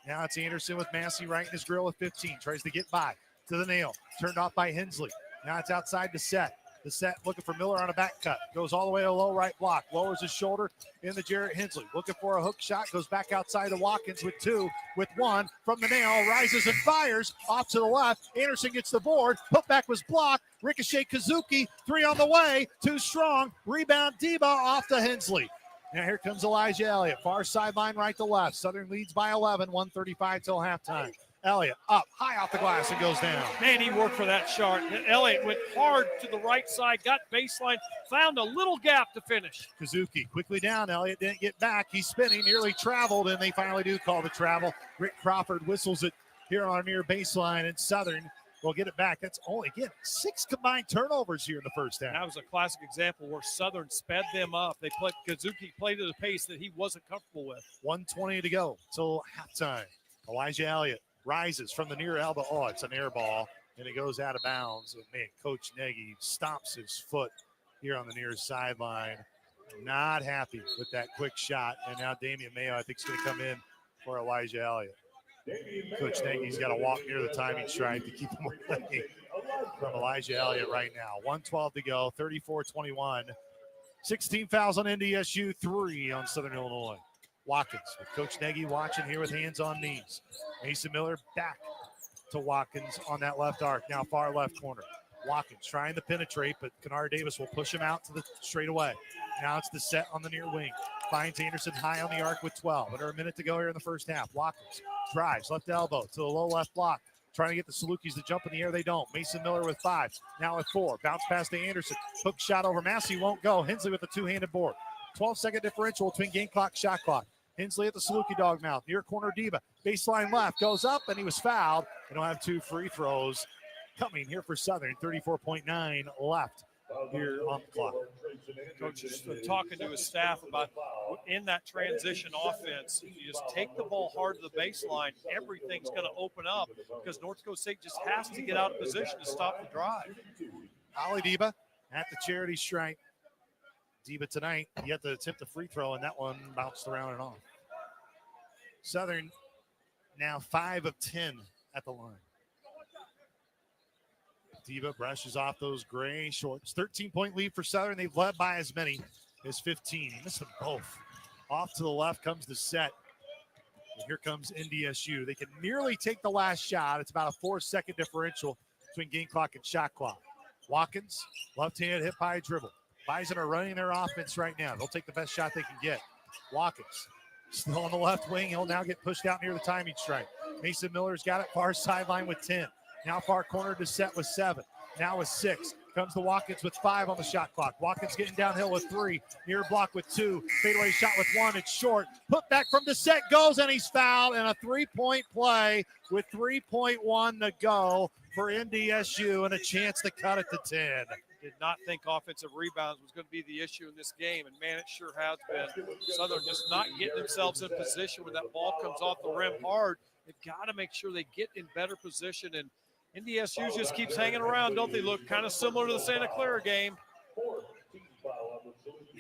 Now it's Anderson with Massey right in his grill with 15. Tries to get by to the nail. Turned off by Hensley. Now it's outside to Set. The Set looking for Miller on a back cut. Goes all the way to low right block. Lowers his shoulder in the Jarrett Hensley. Looking for a hook shot. Goes back outside to Watkins with 2. With 1 from the nail. Rises and fires. Off to the left. Anderson gets the board. Putback was blocked. Ricochet Kazuki. 3 on the way. Too strong. Rebound Deba off to Hensley. Now here comes Elijah Elliott. Far sideline right to left. Southern leads by 11. 1:35 till halftime. Elliott up high off the glass and goes down. Man, he worked for that shot. Elliott went hard to the right side, got baseline, found a little gap to finish. Kazuki quickly down. Elliott didn't get back. He's spinning, nearly traveled, and they finally do call the travel. Rick Crawford whistles it here on our near baseline, and Southern will get it back. That's only, again, 6 combined turnovers here in the first half. That was a classic example where Southern sped them up. Kazuki played at a pace that he wasn't comfortable with. 1:20 to go till halftime. Elijah Elliott rises from the near elbow. Oh, it's an air ball, and it goes out of bounds. And man, Coach Nagy stomps his foot here on the near sideline. Not happy with that quick shot. And now Damian Mayo, I think, is going to come in for Elijah Elliott. Coach Nagy's got to walk near the timing stripe to keep him away from Elijah Elliott right now. 1:12 to go, 34-21. 16 fouls on NDSU, 3 on Southern Illinois. Watkins with Coach Nagy watching here with hands on knees. Mason Miller back to Watkins on that left arc, now far left corner. Watkins trying to penetrate, but Kennard Davis will push him out to the straightaway. Now it's the Set on the near wing. Finds Anderson high on the arc with 12. Under a minute to go here in the first half. Watkins drives left elbow to the low left block. Trying to get the Salukis to jump in the air. They don't. Mason Miller with 5. Now with 4. Bounce pass to Anderson. Hook shot over Massey. Won't go. Hensley with a 2-handed board. 12-second differential between game clock, shot clock. Hensley at the Saluki dog mouth. Near corner Deba. Baseline left. Goes up, and he was fouled. They don't have 2 free throws coming here for Southern. 34.9 left here on the clock. Coach is talking to his staff about in that transition offense, you just take the ball hard to the baseline, everything's going to open up because North Dakota State just has to get out of position to stop the drive. Ali Deba at the charity stripe. Deba tonight, yet to attempt a free throw, and that one bounced around and off. Southern now 5 of 10 at the line. Deba brushes off those gray shorts. 13-point lead for Southern. They've led by as many as 15. He missed them both. Off to the left comes the Set. And here comes NDSU. They can nearly take the last shot. It's about a 4-second differential between game clock and shot clock. Watkins, left-handed hip-high dribble. Bison are running their offense right now. They'll take the best shot they can get. Watkins still on the left wing. He'll now get pushed out near the timing stripe. Mason Miller's got it far sideline with 10. Now far corner to Set with 7. Now with 6. Comes the Watkins with 5 on the shot clock. Watkins getting downhill with 3. Near block with 2. Fadeaway shot with 1. It's short. Put back from the Set goes, and he's fouled. And a 3-point play with 3.1 to go for NDSU and a chance to cut it to 10. Did not think offensive rebounds was going to be the issue in this game, and man, it sure has been. Southern just not getting themselves in position when that ball comes off the rim hard. They've got to make sure they get in better position, and NDSU just keeps hanging around, don't they? Look kind of similar to the Santa Clara game.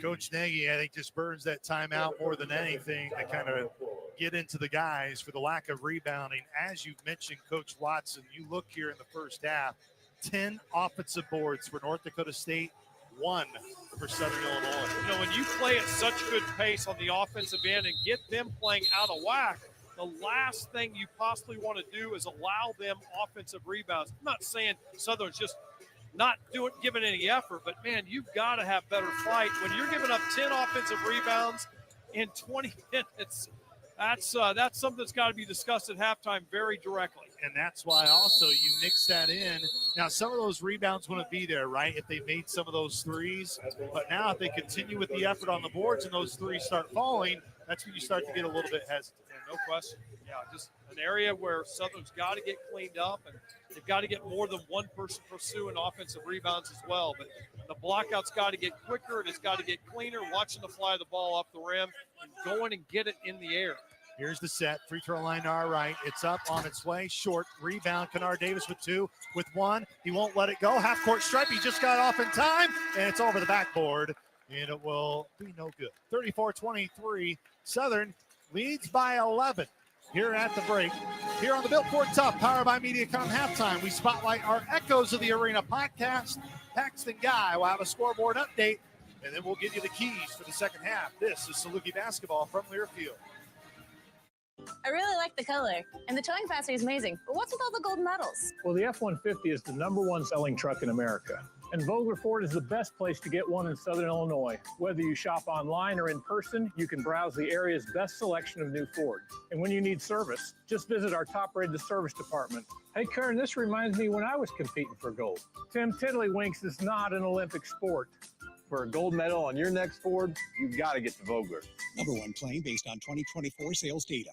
Coach Nagy, I think, just burns that timeout more than anything to kind of get into the guys for the lack of rebounding. As you mentioned, Coach Watson, you look here in the first half, 10 offensive boards for North Dakota State, 1 for Southern Illinois. You know, when you play at such good pace on the offensive end and get them playing out of whack, the last thing you possibly want to do is allow them offensive rebounds. I'm not saying Southern's just not giving any effort, but man, you've got to have better fight when you're giving up 10 offensive rebounds in 20 minutes. That's something that's got to be discussed at halftime very directly. And that's why also you mix that in. Now, some of those rebounds wouldn't be there, right, if they made some of those threes. But now if they continue with the effort on the boards and those threes start falling, that's when you start to get a little bit hesitant. Yeah, no question. Yeah, just an area where Southern's got to get cleaned up, and they've got to get more than one person pursuing offensive rebounds as well. But the blockout's got to get quicker, and it's got to get cleaner, watching the fly of the ball off the rim and going and get it in the air. Here's the set. Free throw line to our right. It's up on its way. Short rebound. Kennard Davis with 2, with 1. He won't let it go. Half court stripe. He just got off in time, and it's over the backboard, and it will be no good. 34-23. Southern leads by 11 here at the break. Here on the Built Ford Tough, powered by MediaCom halftime, we spotlight our Echoes of the Arena podcast. Paxton Guy will have a scoreboard update, and then we'll give you the keys for the second half. This is Saluki basketball from Learfield. I really like the color, and the towing facility is amazing. But what's with all the gold medals? Well, the F-150 is the #1 selling truck in America. And Vogler Ford is the best place to get one in Southern Illinois. Whether you shop online or in person, you can browse the area's best selection of new Ford. And when you need service, just visit our top-rated service department. Hey, Karen, this reminds me when I was competing for gold. Tim, Tiddlywinks is not an Olympic sport. For a gold medal on your next Ford, you've got to get to Vogler. #1 plane based on 2024 sales data.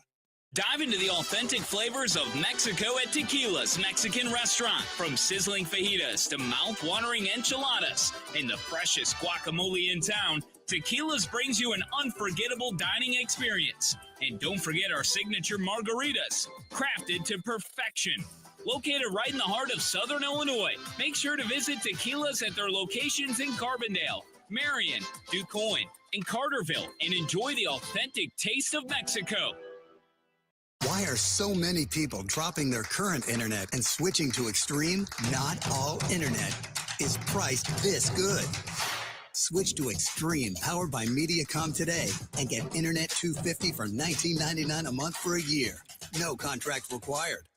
Dive into the authentic flavors of Mexico at Tequila's Mexican Restaurant. From sizzling fajitas to mouth-watering enchiladas and the freshest guacamole in town, Tequila's brings you an unforgettable dining experience. And don't forget our signature margaritas, crafted to perfection. Located right in the heart of Southern Illinois, make sure to visit Tequila's at their locations in Carbondale, Marion, DuQuoin, and Carterville, and enjoy the authentic taste of Mexico. Why are so many people dropping their current internet and switching to Extreme? Not all internet is priced this good. Switch to Extreme, powered by MediaCom today, and get Internet 250 for $19.99 a month for a year. No contract required.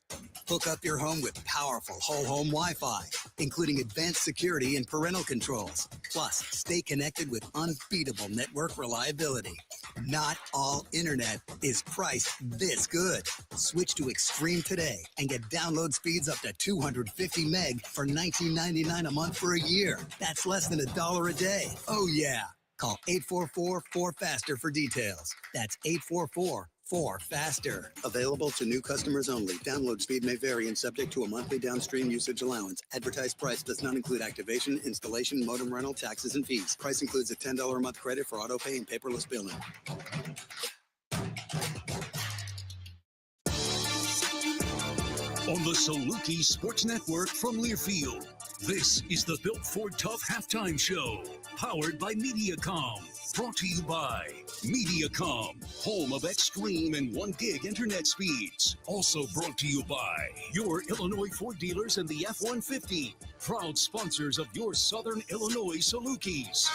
Hook up your home with powerful whole home Wi-Fi, including advanced security and parental controls. Plus, stay connected with unbeatable network reliability. Not all internet is priced this good. Switch to Extreme today and get download speeds up to 250 meg for $19.99 a month for a year. That's less than $1 a day. Oh yeah. Call 844-4FASTER for details. That's 844-4FASTER. Available to new customers only. Download speed may vary and subject to a monthly downstream usage allowance. Advertised price does not include activation, installation, modem rental, taxes, and fees. Price includes a $10 a month credit for auto pay and paperless billing. On the Saluki Sports Network from Learfield, this is the Built Ford Tough Halftime Show, powered by MediaCom. Brought to you by MediaCom, home of extreme and 1 gig internet speeds. Also brought to you by your Illinois Ford dealers and the F-150, proud sponsors of your Southern Illinois Salukis.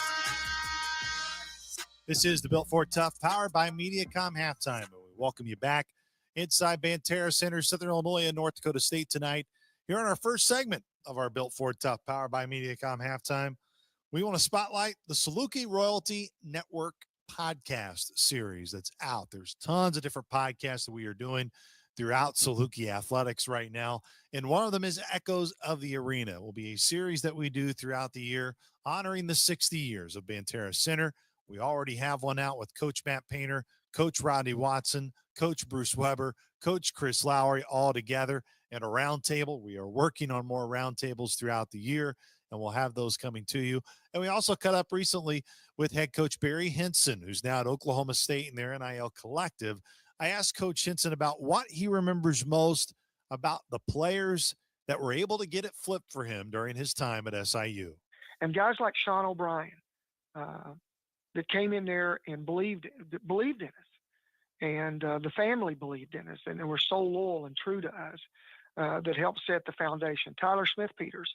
This is the Built Ford Tough, powered by MediaCom halftime. We welcome you back inside Banterra Center, Southern Illinois and North Dakota State tonight. Here on our first segment of our Built Ford Tough, powered by MediaCom halftime, we want to spotlight the Saluki Royalty Network podcast series that's out. There's tons of different podcasts that we are doing throughout Saluki Athletics right now, and one of them is Echoes of the Arena. It will be a series that we do throughout the year, honoring the 60 years of Banterra Center. We already have one out with Coach Matt Painter, Coach Rodney Watson, Coach Bruce Weber, Coach Chris Lowry, all together at a roundtable. We are working on more roundtables throughout the year, and we'll have those coming to you. And we also cut up recently with head coach Barry Henson, who's now at Oklahoma State in their NIL collective. I asked Coach Henson about what he remembers most about the players that were able to get it flipped for him during his time at SIU. And guys like Sean O'Brien that came in there and believed in us. And the family believed in us, and they were so loyal and true to us that helped set the foundation. Tyler Smith-Peters,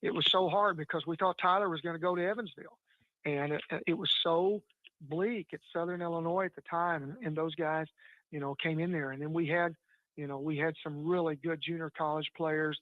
it was so hard because we thought Tyler was going to go to Evansville. And it was so bleak at Southern Illinois at the time. And those guys, came in there. And then we had some really good junior college players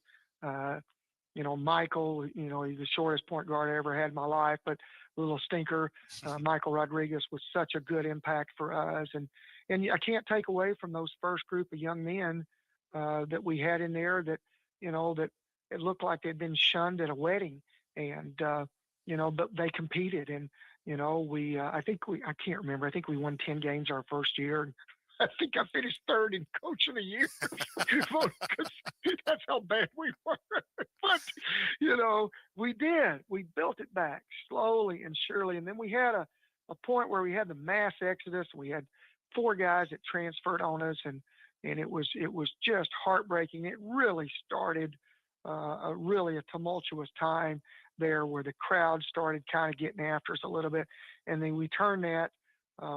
Michael, he's the shortest point guard I ever had in my life, but a little stinker. Michael Rodriguez was such a good impact for us. And I can't take away from those first group of young men that we had in there that it looked like they'd been shunned at a wedding. And, but they competed. And, I can't remember. I think we won 10 games our first year. I think I finished third in coach of the year. That's how bad we were. But, we did. We built it back slowly and surely. And then we had a point where we had the mass exodus. We had 4 guys that transferred on us, and it was just heartbreaking. It really started a tumultuous time there where the crowd started kind of getting after us a little bit. And then we turned that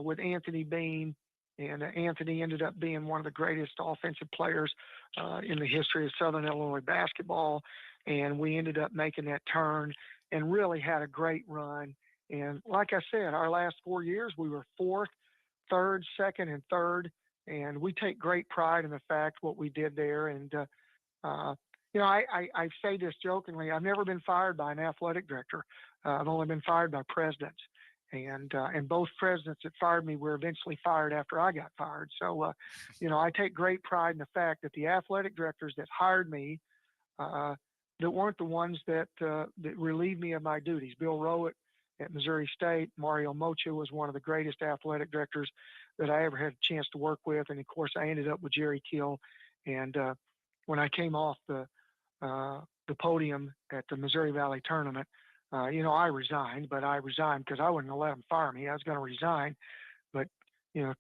with Anthony Bean. And Anthony ended up being one of the greatest offensive players in the history of Southern Illinois basketball. And we ended up making that turn and really had a great run. And like I said, our last 4 years, we were 4th, 3rd, 2nd, and 3rd. And we take great pride in the fact what we did there. And, I say this jokingly, I've never been fired by an athletic director. I've only been fired by presidents. And both presidents that fired me were eventually fired after I got fired. So, I take great pride in the fact that the athletic directors that hired me, that weren't the ones that relieved me of my duties. Bill Rowett at Missouri State, Mario Mocha was one of the greatest athletic directors that I ever had a chance to work with. And of course, I ended up with Jerry Kill. And when I came off the podium at the Missouri Valley tournament, I resigned, but I resigned because I wasn't going to let them fire me. I was going to resign. But,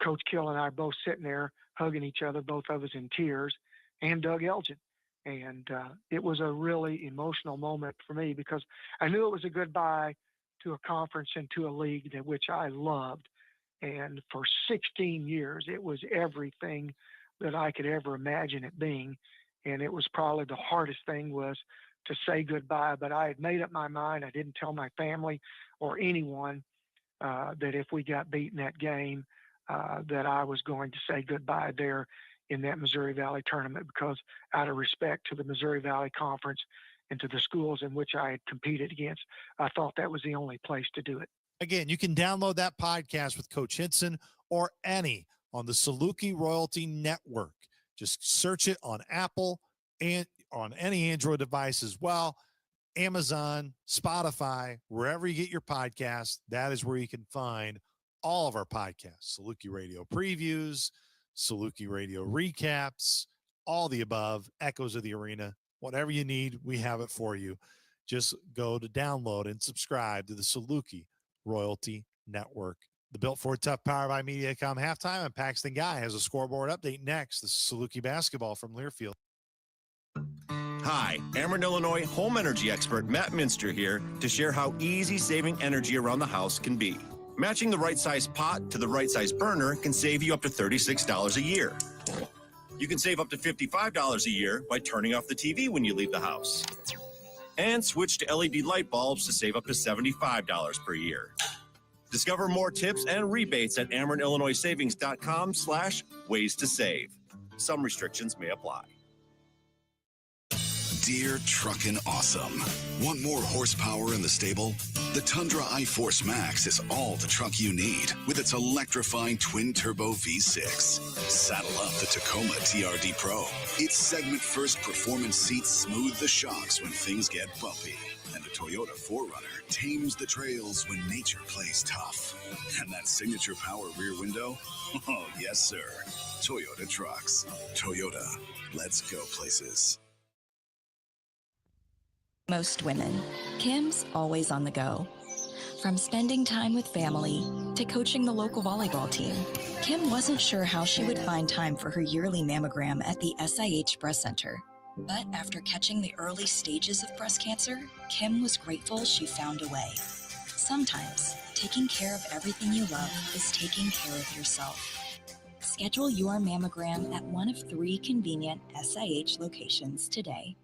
Coach Kill and I both sitting there hugging each other, both of us in tears, and Doug Elgin. And it was a really emotional moment for me because I knew it was a goodbye to a conference and to a league that which I loved. And for 16 years, it was everything that I could ever imagine it being. And it was probably the hardest thing was to say goodbye, but I had made up my mind. I didn't tell my family or anyone that if we got beat in that game, that I was going to say goodbye there in that Missouri Valley tournament because out of respect to the Missouri Valley Conference and to the schools in which I had competed against, I thought that was the only place to do it. Again, you can download that podcast with Coach Hinson or any on the Saluki Royalty Network. Just search it on Apple and on any Android device as well, Amazon, Spotify, wherever you get your podcasts, that is where you can find all of our podcasts, Saluki Radio Previews, Saluki Radio Recaps, all the above, Echoes of the Arena, whatever you need, we have it for you. Just go to download and subscribe to the Saluki Royalty Network. The Built Ford Tough Power by Mediacom halftime, and Paxton Guy has a scoreboard update next. This is Saluki basketball from Learfield. Hi, Ameren, Illinois home energy expert Matt Minster here to share how easy saving energy around the house can be. Matching the right size pot to the right size burner can save you up to $36 a year. You can save up to $55 a year by turning off the TV when you leave the house. And switch to LED light bulbs to save up to $75 per year. Discover more tips and rebates at AmerenIllinoisSavings.com/ways to save. Some restrictions may apply. Dear Truckin' Awesome. Want more horsepower in the stable? The Tundra iForce Max is all the truck you need with its electrifying twin-turbo V6. Saddle up the Tacoma TRD Pro. Its segment-first performance seats smooth the shocks when things get bumpy. And the Toyota 4Runner tames the trails when nature plays tough. And that signature power rear window? Oh, yes, sir. Toyota trucks. Toyota. Let's go places. Most women. Kim's always on the go. From spending time with family to coaching the local volleyball team, Kim wasn't sure how she would find time for her yearly mammogram at the SIH Breast Center. But after catching the early stages of breast cancer, Kim was grateful she found a way. Sometimes, taking care of everything you love is taking care of yourself. Schedule your mammogram at one of 3 convenient SIH locations today.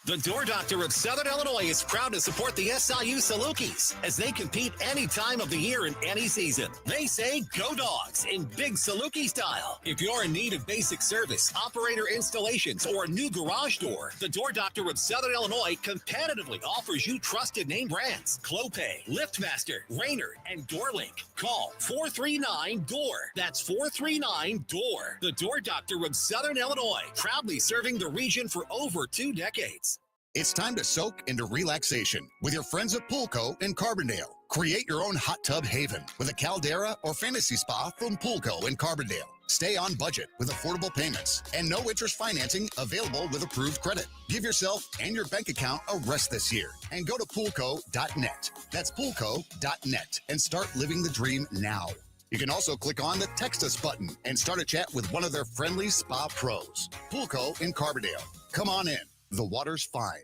The Door Doctor of Southern Illinois is proud to support the SIU Salukis as they compete any time of the year in any season. They say go Dogs in big Saluki style. If you're in need of basic service, operator installations, or a new garage door, the Door Doctor of Southern Illinois competitively offers you trusted name brands: Clopay, LiftMaster, Rainer, and DoorLink. Call 439-DOOR. That's 439-DOOR. The Door Doctor of Southern Illinois, proudly serving the region for over 2 decades. It's time to soak into relaxation with your friends at Poolco in Carbondale. Create your own hot tub haven with a caldera or fantasy spa from Poolco in Carbondale. Stay on budget with affordable payments and no interest financing available with approved credit. Give yourself and your bank account a rest this year and go to poolco.net. That's poolco.net and start living the dream now. You can also click on the Text Us button and start a chat with one of their friendly spa pros. Poolco in Carbondale. Come on in. The water's fine.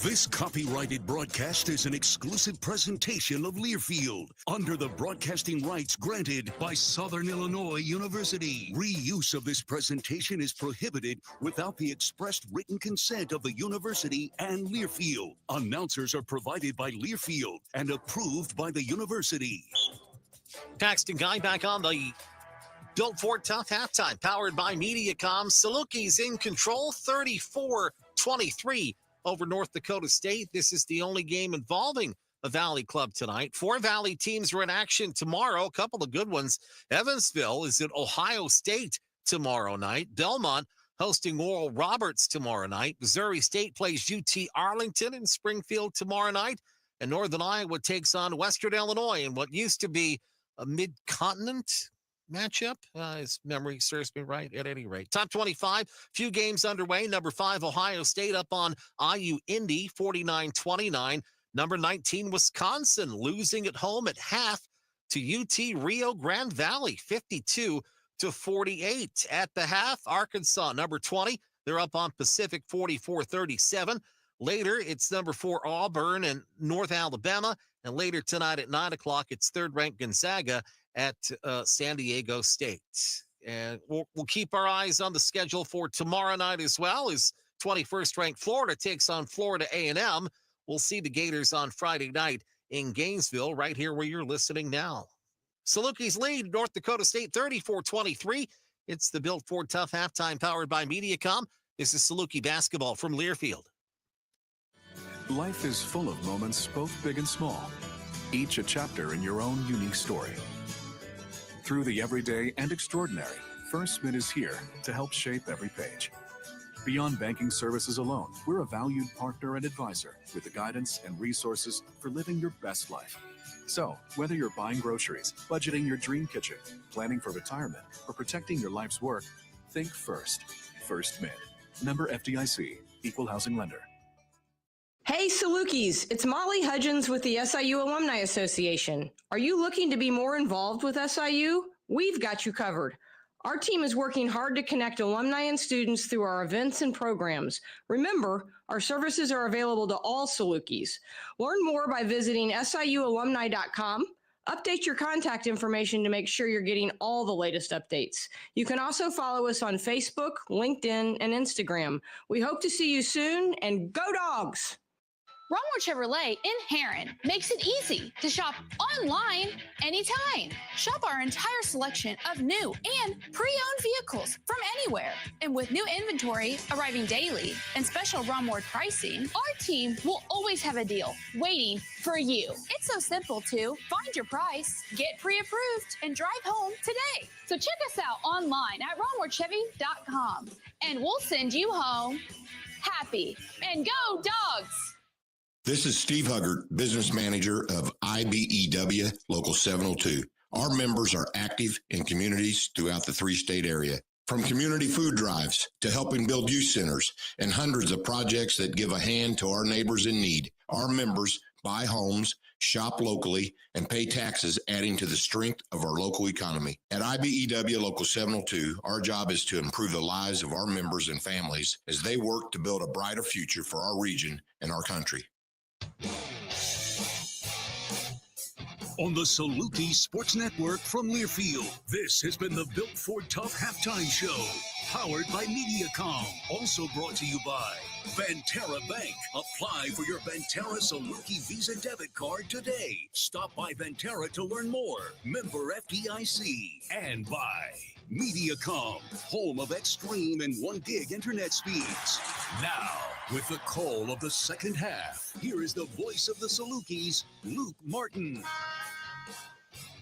This copyrighted broadcast is an exclusive presentation of Learfield under the broadcasting rights granted by Southern Illinois University. Reuse of this presentation is prohibited without the expressed written consent of the university and Learfield. Announcers are provided by Learfield and approved by the university. Paxton Guy back on the Built Ford Tough halftime, powered by MediaCom. Salukis in control, 34-23 over North Dakota State. This is the only game involving a Valley club tonight. 4 Valley teams are in action tomorrow, a couple of good ones. Evansville is at Ohio State tomorrow night. Belmont hosting Oral Roberts tomorrow night. Missouri State plays UT Arlington in Springfield tomorrow night. And Northern Iowa takes on Western Illinois in what used to be a mid-continent matchup. His memory serves me right at any rate. Top 25, few games underway. Number 5, Ohio State up on IU Indy, 49-29. Number 19, Wisconsin, losing at home at half to UT Rio Grande Valley, 52-48. At the half, Arkansas, number 20, they're up on Pacific, 44-37. Later, it's number 4, Auburn and North Alabama. And later tonight at 9 o'clock, it's third-ranked Gonzaga at San Diego State. And we'll keep our eyes on the schedule for tomorrow night as well, as 21st-ranked Florida takes on Florida A&M. We'll see the Gators on Friday night in Gainesville, right here where you're listening now. Salukis lead North Dakota State 34-23. It's the Built Ford Tough halftime, powered by MediaCom. This is Saluki basketball from Learfield. Life is full of moments, both big and small, each a chapter in your own unique story. Through the everyday and extraordinary, First Mint is here to help shape every page. Beyond banking services alone, we're a valued partner and advisor with the guidance and resources for living your best life. So, whether you're buying groceries, budgeting your dream kitchen, planning for retirement, or protecting your life's work, think First. First Mint. Member FDIC. Equal housing lender. Hey Salukis, it's Molly Hudgens with the SIU Alumni Association. Are you looking to be more involved with SIU? We've got you covered. Our team is working hard to connect alumni and students through our events and programs. Remember, our services are available to all Salukis. Learn more by visiting siualumni.com. Update your contact information to make sure you're getting all the latest updates. You can also follow us on Facebook, LinkedIn, and Instagram. We hope to see you soon, and go Dogs! Romwood Chevrolet in Heron makes it easy to shop online anytime. Shop our entire selection of new and pre-owned vehicles from anywhere. And with new inventory arriving daily and special Romwood pricing, our team will always have a deal waiting for you. It's so simple to find your price, get pre-approved, and drive home today. So check us out online at romwoodchevy.com and we'll send you home happy. And go Dogs! This is Steve Huggard, business manager of IBEW Local 702. Our members are active in communities throughout the 3-state area, from community food drives to helping build youth centers and hundreds of projects that give a hand to our neighbors in need. Our members buy homes, shop locally, and pay taxes, adding to the strength of our local economy. At IBEW Local 702, our job is to improve the lives of our members and families as they work to build a brighter future for our region and our country. on the Saluki Sports Network from Learfield. This has been the Built Ford Tough Halftime Show, powered by Mediacom. Also brought to you by Banterra Bank. Apply for your Banterra Saluki Visa debit card today. Stop by Banterra to learn more. Member FDIC. And by Mediacom, home of extreme and 1 gig internet speeds. Now, with the call of the second half, here is the voice of the Salukis, Luke Martin.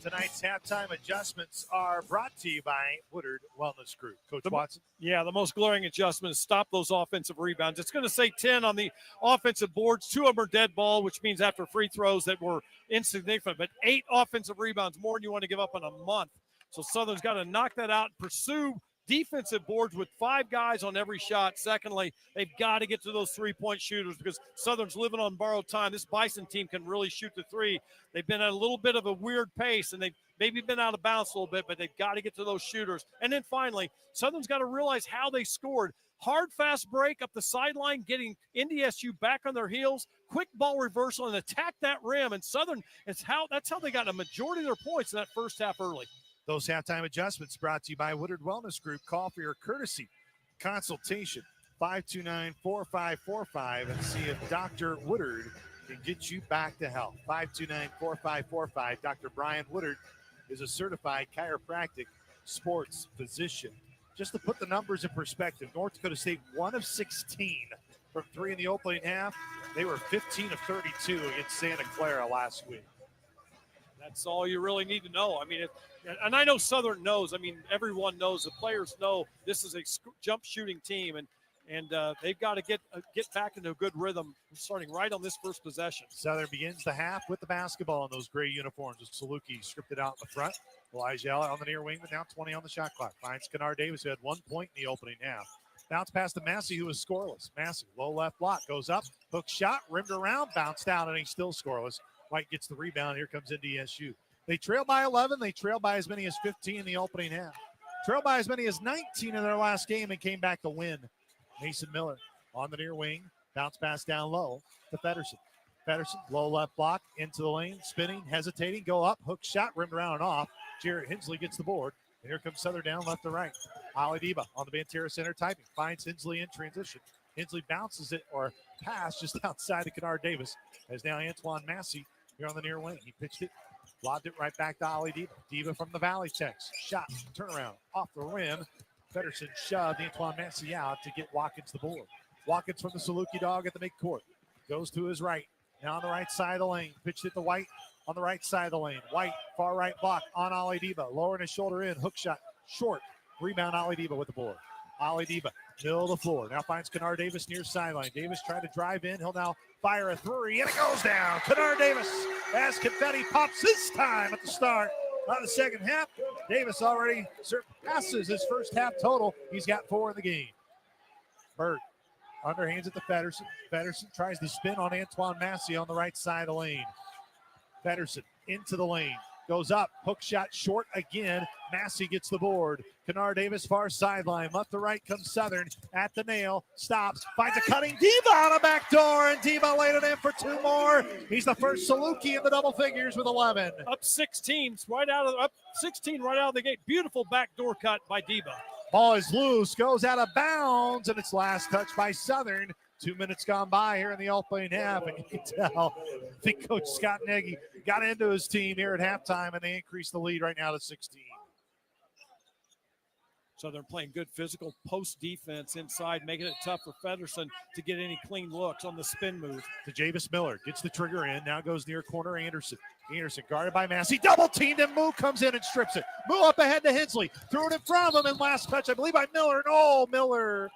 Tonight's halftime adjustments are brought to you by Woodard Wellness Group. Coach Watson? Yeah, the most glaring adjustment is stop those offensive rebounds. It's going to say 10 on the offensive boards. 2 of them are dead ball, which means after free throws that were insignificant. But 8 offensive rebounds, more than you want to give up in a month. So Southern's got to knock that out and pursue defensive boards with 5 guys on every shot. Secondly, they've got to get to those three-point shooters because Southern's living on borrowed time. This Bison team can really shoot the three. They've been at a little bit of a weird pace, and they've maybe been out of bounds a little bit, but they've got to get to those shooters. And then finally, Southern's got to realize how they scored. Hard, fast break up the sideline, getting NDSU back on their heels, quick ball reversal, and attack that rim. And Southern, that's how they got a majority of their points in that first half early. Those halftime adjustments brought to you by Woodard Wellness Group. Call for your courtesy consultation, 529-4545, and see if Dr. Woodard can get you back to health. 529-4545. Dr. Brian Woodard is a certified chiropractic sports physician. Just to put the numbers in perspective, North Dakota State 1 of 16 from 3 in the opening half. They were 15 of 32 against Santa Clara last week. That's all you really need to know. I mean, and I know Southern knows. I mean, everyone knows. The players know this is a jump shooting team, and they've got to get back into a good rhythm starting right on this first possession. Southern begins the half with the basketball in those gray uniforms. With Saluki stripped it out in the front. Elijah Elliott on the near wing, but now 20 on the shot clock. Finds Kennard Davis, who had 1 point in the opening half. Bounce pass to Massey, who was scoreless. Massey, low left block, goes up, hook shot, rimmed around, bounced out, and he's still scoreless. White gets the rebound. Here comes NDSU. They trail by 11. They trail by as many as 15 in the opening half. Trail by as many as 19 in their last game and came back to win. Mason Miller on the near wing. Bounce pass down low to Feddersen. Feddersen, low left block, into the lane, spinning, hesitating, go up, hook shot, rimmed around and off. Jarrett Hensley gets the board. And here comes Southern down left to right. Ali Deba on the Banterra center typing. Finds Hensley in transition. Hensley bounces it or pass just outside of Kennard Davis. As now Antoine Massey here on the near wing. He pitched it, lobbed it right back to Ali Deba. Deba from the Valley Techs. Shot, turnaround, off the rim. Feddersen shoved Antoine Massey out to get Watkins the board. Watkins from the Saluki dog at the midcourt. Goes to his right. Now on the right side of the lane. Pitched it to White on the right side of the lane. White, far right block on Ali Deba. Lowering his shoulder in. Hook shot, short. Rebound Ali Deba with the board. Ali Deba, middle of the floor. Now finds Kennard Davis near sideline. Davis trying to drive in. He'll now fire a three, and it goes down. Kennard Davis, as confetti pops this time at the start of the second half. Davis already surpasses his first half total. He's got 4 in the game. Berg underhands it to Feddersen. Feddersen tries to spin on Antoine Massey on the right side of the lane. Feddersen into the lane. Goes up, hook shot short again. Massey gets the board. Kennard Davis, far sideline. Left to right comes Southern at the nail. Stops, finds a cutting Deba on a back door, and Deba laid it in for 2 more. He's the first Saluki in the double figures with 11. Up 16 right out of the gate. Beautiful backdoor cut by Deba. Ball is loose, goes out of bounds, and it's last touch by Southern. 2 minutes gone by here in the opening half, and you can tell, I think Coach Scott Nagy got into his team here at halftime, and they increased the lead right now to 16. So they're playing good physical post defense inside, making it tough for Feddersen to get any clean looks on the spin move. To Javis Miller, gets the trigger in, now goes near corner Anderson. Anderson guarded by Massey, double teamed, and Moo comes in and strips it. Moo up ahead to Hensley, threw it in front of him, and last touch, I believe, by Miller. No, Miller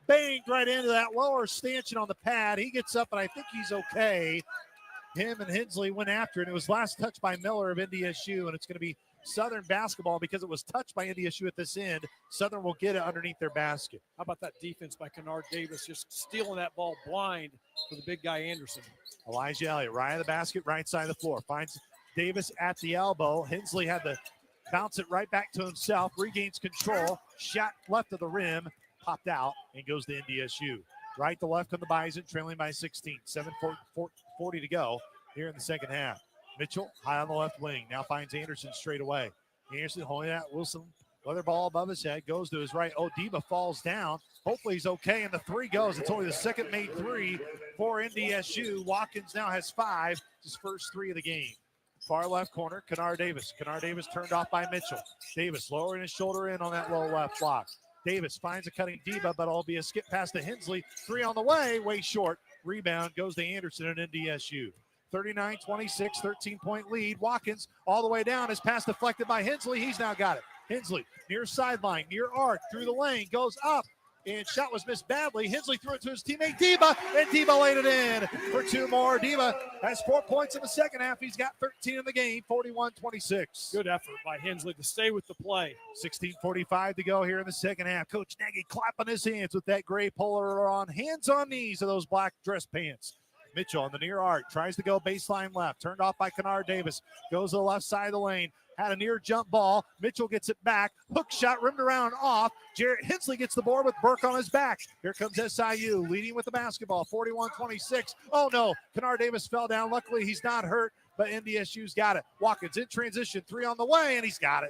banged right into that lower stanchion on the pad. He gets up, and I think he's okay. Him and Hensley went after it. It was last touch by Miller of NDSU, and it's going to be Southern basketball because it was touched by NDSU at this end. Southern will get it underneath their basket. How about that defense by Kennard Davis, just stealing that ball blind for the big guy Anderson. Elijah Elliott, right of the basket, right side of the floor. Finds Davis at the elbow. Hensley had to bounce it right back to himself, regains control. Shot left of the rim, popped out, and goes to NDSU. Right to left on the Bison, trailing by 16. 7:40 to go here in the second half. Mitchell high on the left wing. Now finds Anderson straight away. Anderson holding that Wilson. Weather ball above his head. Goes to his right. Diva falls down. Hopefully he's okay. And the three goes. It's only the second made three for NDSU. Watkins now has 5. His first 3 of the game. Far left corner, Kennard Davis. Kennard Davis turned off by Mitchell. Davis lowering his shoulder in on that low left block. Davis finds a cutting Diva, but it'll be a skip pass to Hensley. 3 on the way short. Rebound goes to Anderson and NDSU. 39-26, 13-point lead. Watkins all the way down. His pass deflected by Hensley. He's now got it. Hensley near sideline, near arc, through the lane, goes up. And shot was missed badly. Hensley threw it to his teammate Diva, and Diva laid it in for 2 more. Diva has 4 points in the second half. He's got 13 in the game, 41-26. Good effort by Hensley to stay with the play. 16:45 to go here in the second half. Coach Nagy clapping his hands with that gray polo on. Hands on knees of those black dress pants. Mitchell on the near arc, tries to go baseline left. Turned off by Kennard Davis. Goes to the left side of the lane. Had a near jump ball. Mitchell gets it back. Hook shot rimmed around off. Jarrett Hensley gets the board with Burke on his back. Here comes SIU leading with the basketball. 41-26. Oh no, Kennard Davis fell down. Luckily he's not hurt, but NDSU's got it. Watkins in transition. 3 on the way, and he's got it.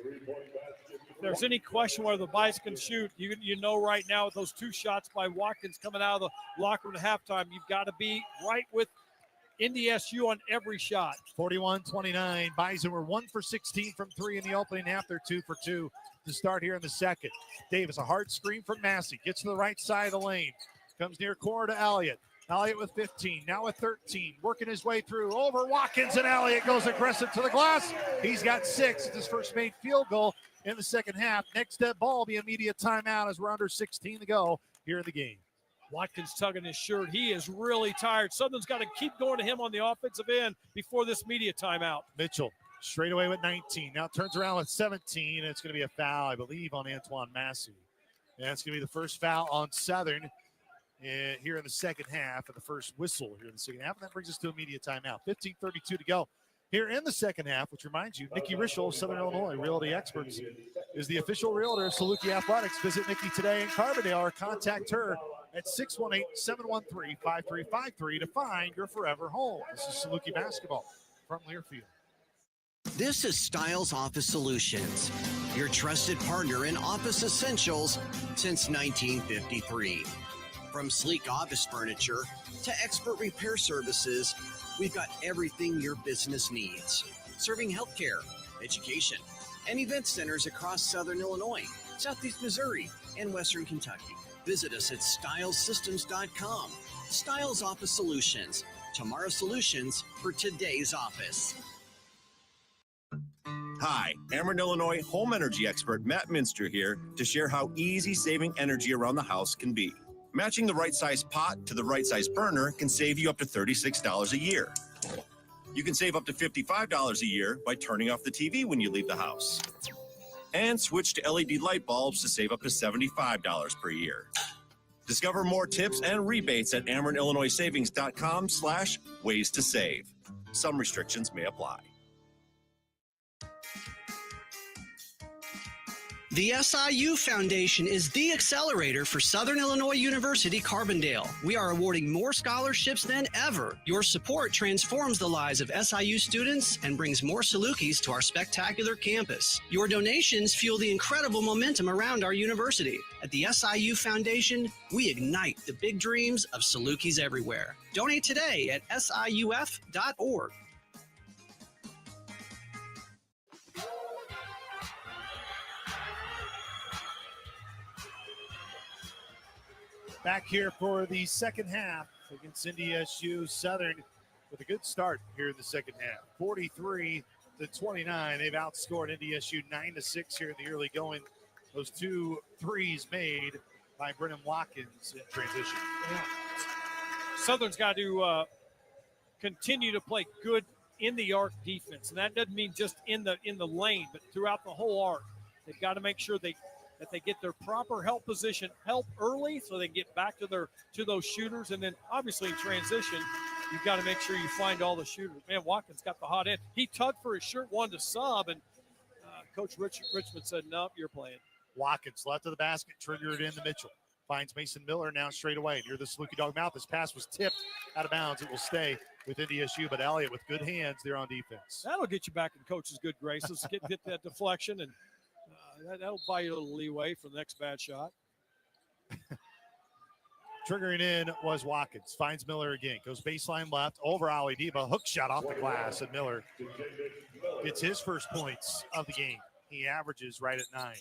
If there's any question whether the Bice can shoot, you know right now with those 2 shots by Watkins coming out of the locker room at halftime, you've got to be right with NDSU on every shot. 41-29. Bison were 1 for 16 from 3 in the opening half. They're 2 for 2 to start here in the second. Davis, a hard screen from Massey. Gets to the right side of the lane. Comes near corner to Elliott. Elliott with 15, now with 13. Working his way through over Watkins, and Elliott goes aggressive to the glass. He's got 6. It's his first made field goal in the second half. Next step ball will be immediate timeout as we're under 16 to go here in the game. Watkins tugging his shirt. He is really tired. Southern's got to keep going to him on the offensive end before this media timeout. Mitchell straight away with 19. Now turns around with 17. And it's going to be a foul, I believe, on Antoine Massey. And it's going to be the first foul on Southern here in the second half, and the first whistle here in the second half. And that brings us to a media timeout. 15:32 to go here in the second half, which reminds you, Nikki Rischel of Southern Illinois Realty Experts is the official realtor of Saluki Athletics. Visit Nikki today in Carbondale or contact her at 618-713-5353 to find your forever home. This is Saluki basketball from Learfield. This is Styles Office Solutions, your trusted partner in office essentials since 1953. From sleek office furniture to expert repair services, we've got everything your business needs. Serving healthcare, education, and event centers across Southern Illinois, Southeast Missouri, and Western Kentucky. Visit us at stylessystems.com. Styles Office Solutions, tomorrow's solutions for today's office. Hi, Ameren, Illinois home energy expert Matt Minster here to share how easy saving energy around the house can be. Matching the right size pot to the right size burner can save you up to $36 a year. You can save up to $55 a year by turning off the TV when you leave the house. And switch to LED light bulbs to save up to $75 per year. Discover more tips and rebates at AmerenIllinoisSavings.com/ways to save. Some restrictions may apply. The SIU Foundation is the accelerator for Southern Illinois University Carbondale. We are awarding more scholarships than ever. Your support transforms the lives of SIU students and brings more Salukis to our spectacular campus. Your donations fuel the incredible momentum around our university. At the SIU Foundation, we ignite the big dreams of Salukis everywhere. Donate today at siuf.org. Back here for the second half against NDSU. Southern with a good start here in the second half. 43-29. They've outscored NDSU 9-6 here in the early going. Those 2 threes made by Brennan Watkins in transition. Yeah. Southern's got to continue to play good in the arc defense, and that doesn't mean just in the lane, but throughout the whole arc. They've got to make sure that they get their proper help position early so they can get back to those shooters. And then obviously in transition, you've got to make sure you find all the shooters. Man, Watkins got the hot end. He tugged for his shirt, wanted to sub, and Coach Richmond said, nope, you're playing. Watkins left of the basket, triggered into Mitchell. Finds Mason Miller now straight away near the Saluki dog mouth. His pass was tipped out of bounds. It will stay with NDSU, but Elliott with good hands there on defense. That'll get you back in coach's good graces. Get that deflection, and that'll buy you a little leeway for the next bad shot. Triggering in was Watkins. Finds Miller again. Goes baseline left over Ali Diba. Hook shot off the glass, and Miller gets his first points of the game. He averages right at 9.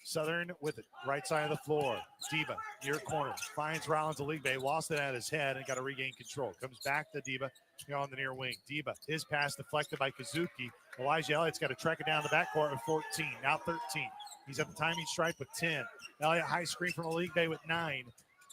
Southern with it. Right side of the floor. Diba near corner. Finds Rollins Aligbe. Lost it at his head and got to regain control. Comes back to Diba on the near wing. Diba, his pass deflected by Kazuki. Elijah Elliott's got to track it down the backcourt with 14. Now 13. He's at the timing stripe with 10. Elliott high screen from Aligbe with 9.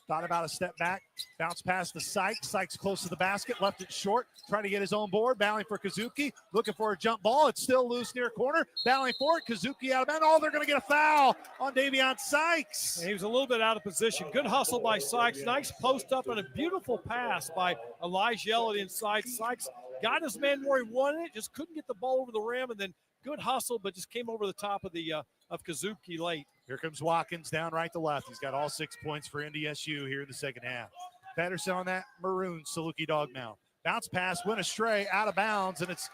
Thought about a step back, bounce past the Sykes. Sykes close to the basket, left it short, trying to get his own board, battling for Kazuki, looking for a jump ball. It's still loose near corner, battling for it. Kazuki out of bounds. Oh, they're going to get a foul on Davion Sykes. And he was a little bit out of position. Good hustle by Sykes. Nice post up and a beautiful pass by Elijah Elliott inside. Sykes got his man where he wanted it, just couldn't get the ball over the rim, and then good hustle, but just came over the top of the of Kazuki late. Here comes Watkins down right to left. He's got all 6 points for NDSU here in the second half. Pedersen on that maroon Saluki dog mount. Bounce pass, went astray, out of bounds, and it's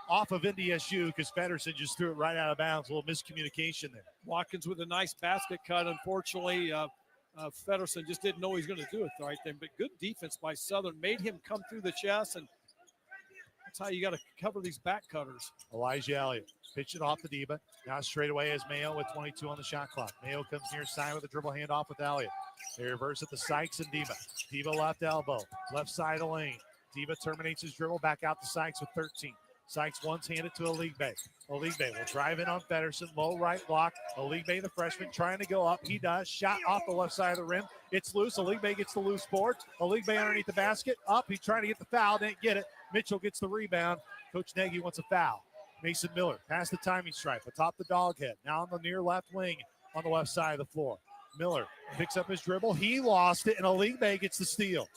off of NDSU because Pedersen just threw it right out of bounds. A little miscommunication there. Watkins with a nice basket cut. Unfortunately, Pedersen just didn't know he was going to do it right then. But good defense by Southern. Made him come through the chest, and that's how you got to cover these back cutters. Elijah Elliott pitched it off to Diba. Now straight away as Mayo with 22 on the shot clock. Mayo comes near side with a dribble handoff with Elliott. They reverse it to Sykes and Diba. Diba left elbow, left side of the lane. Diba terminates his dribble back out to Sykes with 13. Sykes once handed to Aligbe. Aligbe will drive in on Pedersen. Low right block. Aligbe, the freshman, trying to go up. He does. Shot off the left side of the rim. It's loose. Aligbe gets the loose board. Aligbe underneath the basket. Up. He's trying to get the foul. Didn't get it. Mitchell gets the rebound. Coach Nagy wants a foul. Mason Miller past the timing stripe atop the dog head. Now on the near left wing on the left side of the floor. Miller picks up his dribble. He lost it, and Aligbe gets the steal.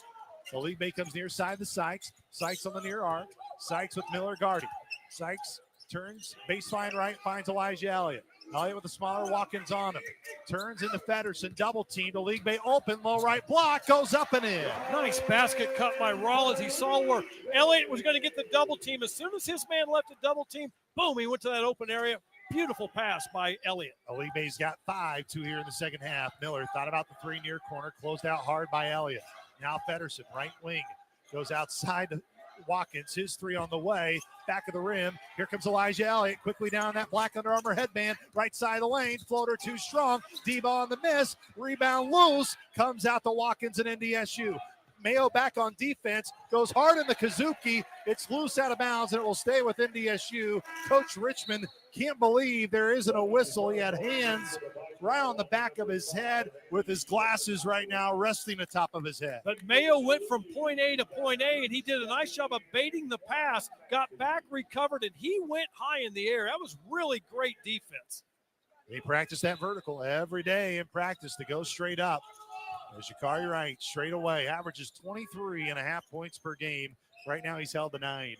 Aligbe comes near side to Sykes. Sykes on the near arc. Sykes with Miller guarding. Sykes turns baseline right, finds Elijah Elliott. Elliott with a smaller Watkins on him. Turns into Pedersen, double teamed. Aligbe open, low right block, goes up and in. Nice basket cut by Rollins. He saw where Elliott was going to get the double team. As soon as his man left the double team, boom, he went to that open area. Beautiful pass by Elliott. Aligbe's got 5, 2 here in the second half. Miller thought about the 3 near corner, closed out hard by Elliott. Now Pedersen, right wing, goes outside to Watkins, his 3 on the way, back of the rim. Here comes Elijah Elliott, quickly down that black Under Armour headband, right side of the lane, floater too strong, Diba on the miss, rebound loose, comes out to Watkins and NDSU. Mayo back on defense, goes hard in the Kazuki, it's loose out of bounds, and it will stay with NDSU. Coach Richmond can't believe there isn't a whistle. He had hands right on the back of his head with his glasses right now resting atop of his head. But Mayo went from point A to point A, and he did a nice job of baiting the pass, got back, recovered, and he went high in the air. That was really great defense. They practice that vertical every day in practice to go straight up. As Shikari Wright straight away averages 23.5 points per game. Right now he's held to 9.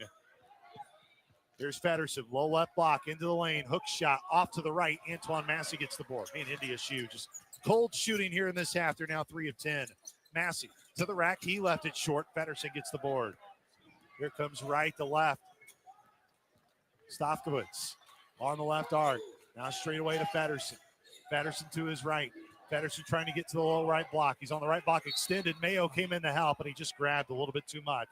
There's Pedersen, low left block into the lane, hook shot off to the right. Antoine Massey gets the board. Man, NDSU just cold shooting here in this half. They're now 3 of 10. Massey to the rack. He left it short. Pedersen gets the board. Here comes right to left. Stofkowitz on the left arc. Now straight away to Pedersen. Pedersen to his right. Pedersen trying to get to the low right block. He's on the right block extended. Mayo came in to help, and he just grabbed a little bit too much.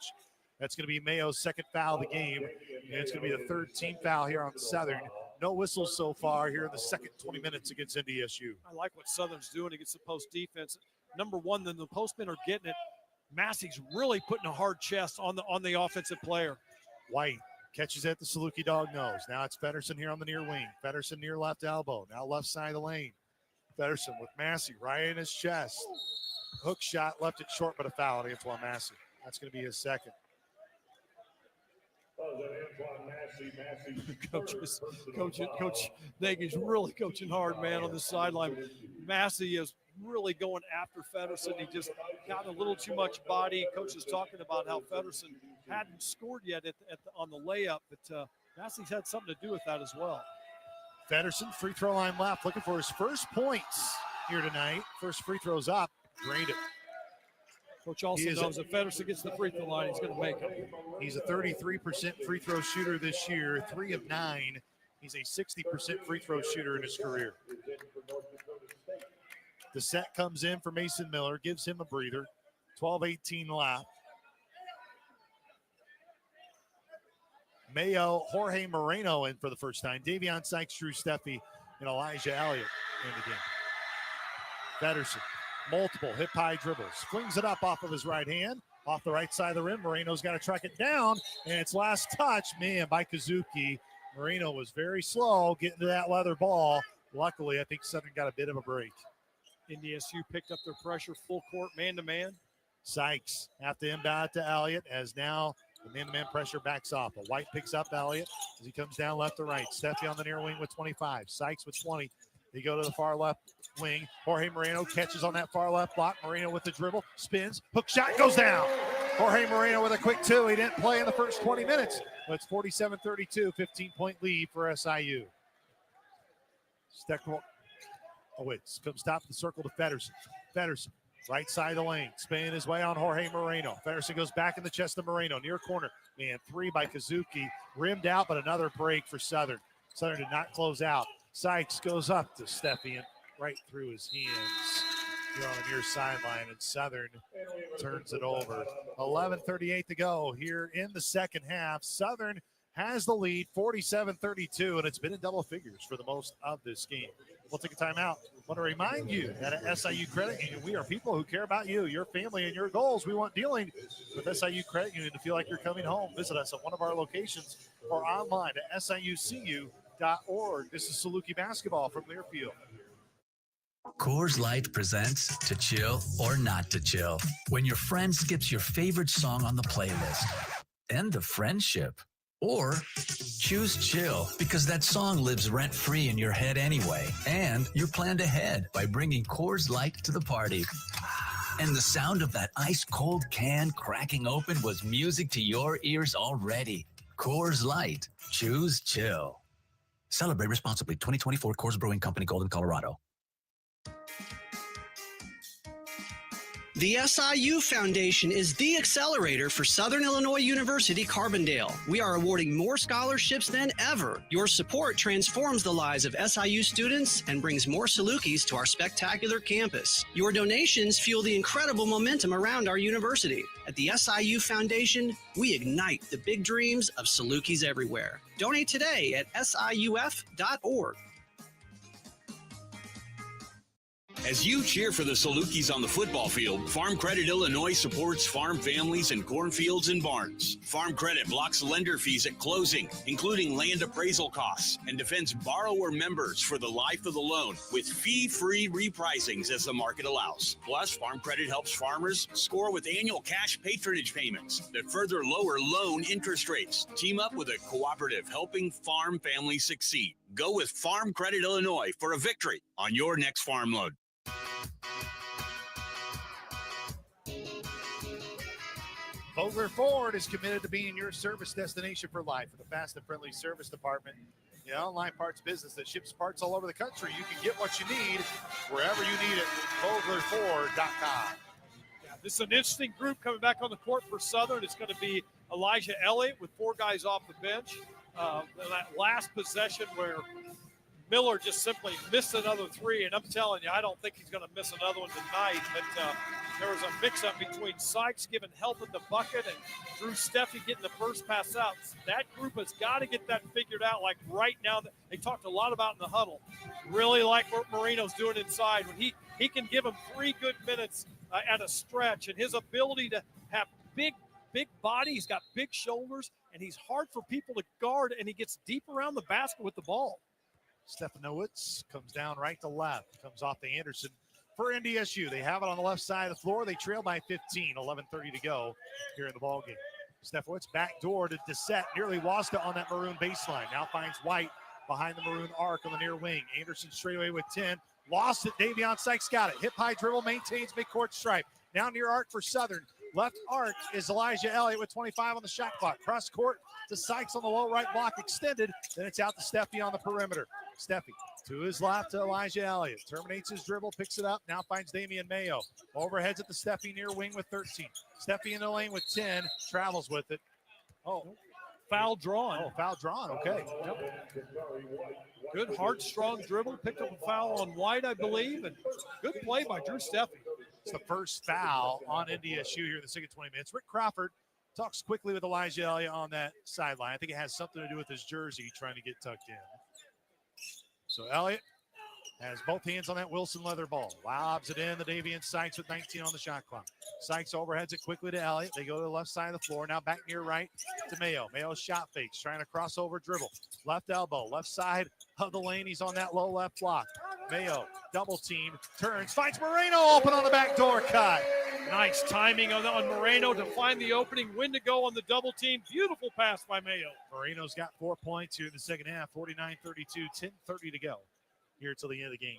That's going to be Mayo's second foul of the game, and it's going to be the third team foul here on Southern. No whistles so far here in the second 20 minutes against NDSU. I like what Southern's doing against the post defense. Number one, then the postmen are getting it. Massey's really putting a hard chest on the offensive player. White catches at the Saluki dog nose. Now it's Pedersen here on the near wing. Pedersen near left elbow. Now left side of the lane. Pedersen with Massey right in his chest. Hook shot, left it short, but a foul on Antoine Massey. That's going to be his second. Coach Nagy's really coaching hard, man, on the sideline. Massey is really going after Pedersen. He just got a little too much body. Coach is talking about how Pedersen hadn't scored yet on the layup, but Massey's had something to do with that as well. Pedersen, free throw line left, looking for his first points here tonight. First free throw's up, drained it. Coach also knows if Feddersen gets the free throw line, he's going to make them. He's a 33% free throw shooter this year, 3 of 9. He's a 60% free throw shooter in his career. The set comes in for Mason Miller, gives him a breather. 12-18 left. Mayo, Jorge Moreno in for the first time. Davion Sykes, Drew Steffi, and Elijah Elliott in the game. Feddersen, multiple hip-high dribbles. Flings it up off of his right hand, off the right side of the rim. Moreno's got to track it down, and it's last touch, man, by Kazuki. Moreno was very slow getting to that leather ball. Luckily, I think Southern got a bit of a break. NDSU picked up their pressure, full court, man-to-man. Sykes have to inbound to Elliott as now the man-to-man pressure backs off. A White picks up Elliott as he comes down left to right. Steffi on the near wing with 25. Sykes with 20. They go to the far left wing. Jorge Moreno catches on that far left block. Moreno with the dribble, spins, hook shot goes down. Jorge Moreno with a quick two. He didn't play in the first 20 minutes, but it's 47-32, 15-point lead for SIU. Comes top of the circle to Feddersen. Feddersen, right side of the lane, spinning his way on Jorge Moreno. Feddersen goes back in the chest of Moreno, near corner. Man, 3 by Kazuki, rimmed out, but another break for Southern. Southern did not close out. Sykes goes up to Steffi and right through his hands here on the near sideline, and Southern turns it over. 11:38 to go here in the second half. Southern has the lead, 47-32, and it's been in double figures for the most of this game. We'll take a timeout. I want to remind you that at SIU Credit Union, we are people who care about you, your family, and your goals. We want dealing with SIU Credit Union to feel like you're coming home. Visit us at one of our locations or online at siucu.org. This is Saluki basketball from Learfield. Coors Light presents To Chill or Not to Chill. When your friend skips your favorite song on the playlist. End the friendship. Or choose chill because that song lives rent-free in your head anyway. And you're planned ahead by bringing Coors Light to the party. And the sound of that ice-cold can cracking open was music to your ears already. Coors Light. Choose chill. Celebrate responsibly. 2024 Coors Brewing Company, Golden, Colorado. The SIU Foundation is the accelerator for Southern Illinois University Carbondale. We are awarding more scholarships than ever. Your support transforms the lives of SIU students and brings more Salukis to our spectacular campus. Your donations fuel the incredible momentum around our university. At the SIU Foundation, we ignite the big dreams of Salukis everywhere. Donate today at siuf.org. As you cheer for the Salukis on the football field, Farm Credit Illinois supports farm families and cornfields and barns. Farm Credit blocks lender fees at closing, including land appraisal costs, and defends borrower members for the life of the loan with fee-free repricings as the market allows. Plus, Farm Credit helps farmers score with annual cash patronage payments that further lower loan interest rates. Team up with a cooperative helping farm families succeed. Go with Farm Credit Illinois for a victory on your next farm loan. Vogler Ford is committed to being your service destination for life with a fast and friendly service department. The online parts business that ships parts all over the country. You can get what you need wherever you need it. VoglerFord.com. Yeah, this is an interesting group coming back on the court for Southern. It's going to be Elijah Elliott with 4 guys off the bench. That last possession where Miller just simply missed another 3, and I'm telling you, I don't think he's going to miss another one tonight. But there was a mix-up between Sykes giving help at the bucket and Drew Steffi getting the first pass out. That group has got to get that figured out. Like right now, they talked a lot about in the huddle. Really like what Moreno's doing inside. When he can give them 3 good minutes at a stretch, and his ability to have big body, he's got big shoulders, and he's hard for people to guard, and he gets deep around the basket with the ball. Stefanowicz comes down right to left, comes off to Anderson for NDSU. They have it on the left side of the floor. They trail by 15, 11:30 to go here in the ballgame. Stefanowicz backdoor to Dissett, nearly lost it on that maroon baseline. Now finds White behind the maroon arc on the near wing. Anderson straight away with 10. Lost it. Davion Sykes got it. Hip high dribble, maintains midcourt stripe. Now near arc for Southern. Left arc is Elijah Elliott with 25 on the shot clock. Cross court to Sykes on the low right block extended. Then it's out to Steffi on the perimeter. Steffi to his left to Elijah Elliott. Terminates his dribble, picks it up, now finds Damian Mayo. Overheads at the Steffi near wing with 13. Steffi in the lane with 10, travels with it. Oh, foul drawn. Oh, foul drawn, okay. Yep. Good, hard, strong dribble. Picked up a foul on White, I believe, and good play by Drew Steffi. It's the first foul on NDSU here in the second 20 minutes. Rick Crawford talks quickly with Elijah Elliott on that sideline. I think it has something to do with his jersey trying to get tucked in. So Elliott has both hands on that Wilson leather ball. Lobs it in. The Davian Sykes with 19 on the shot clock. Sykes overheads it quickly to Elliott. They go to the left side of the floor. Now back near right to Mayo. Mayo shot fakes, trying to cross over dribble. Left elbow, left side of the lane. He's on that low left block. Mayo double team, turns, finds Moreno open on the backdoor cut. Nice timing on Moreno to find the opening. When to go on the double team. Beautiful pass by Mayo. Moreno's got 4 points here in the second half. 49-32, 10:30 to go here till the end of the game.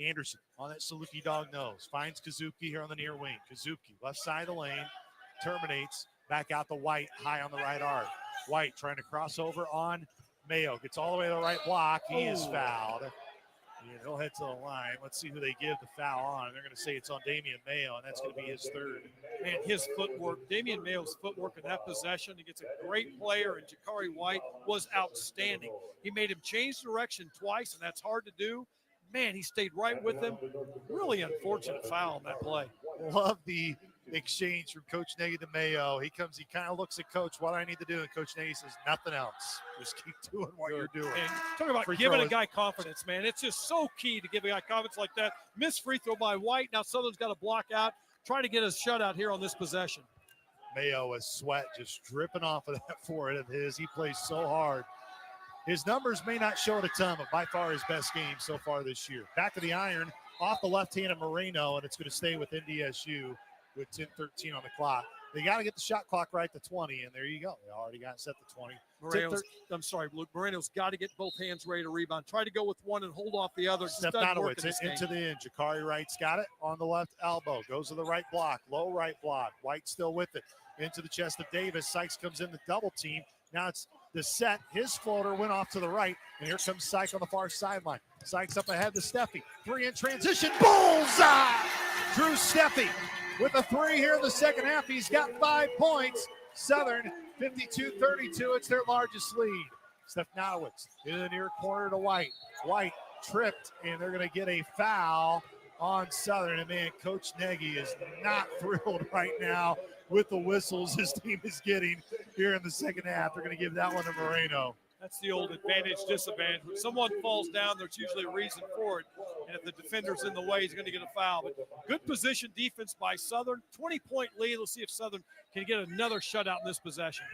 Anderson on that Saluki dog nose. Finds Kazuki here on the near wing. Kazuki, left side of the lane, terminates. Back out to White, high on the right arc. White trying to cross over on Mayo. Gets all the way to the right block. He is fouled. Yeah, he'll head to the line. Let's see who they give the foul on. They're going to say it's on Damian Mayo, and that's going to be his third. Man, his footwork, Damian Mayo's footwork in that possession against a great player, and Jakari White was outstanding. He made him change direction twice, and that's hard to do. Man, he stayed right with him. Really unfortunate foul on that play. Love the exchange from Coach Nagy to Mayo. He kind of looks at Coach, what I need to do, and Coach Nagy says, nothing else. Just keep doing what you're doing. And talk about giving a guy confidence, man. It's just so key to give a guy confidence like that. Missed free throw by White. Now Southern's got to block out, try to get a shutout here on this possession. Mayo with sweat just dripping off of that forehead of his. He plays so hard. His numbers may not show it a ton, but by far his best game so far this year. Back of the iron, off the left hand of Moreno, and it's going to stay with NDSU with 10:13 on the clock. They got to get the shot clock right to 20, and there you go. They already got set to 20. Moreno's got to get both hands ready to rebound. Try to go with one and hold off the other. Stephanowicz into the end. Jakari Wright's got it on the left elbow. Goes to the right block. Low right block. White still with it. Into the chest of Davis. Sykes comes in the double team. Now it's the set. His floater went off to the right, and here comes Sykes on the far sideline. Sykes up ahead to Steffi. Three in transition. Bullseye! Drew Steffi with a three here in the second half. He's got 5 points. Southern 52-32. It's their largest lead. Stephanowicz in the near corner to White. White tripped, and they're going to get a foul on Southern. And man, Coach Nagy is not thrilled right now with the whistles his team is getting here in the second half. They're going to give that one to Moreno. That's the old advantage, disadvantage. When someone falls down, there's usually a reason for it. And if the defender's in the way, he's going to get a foul. But good position defense by Southern. 20-point lead. Let's see if Southern can get another shutout in this possession.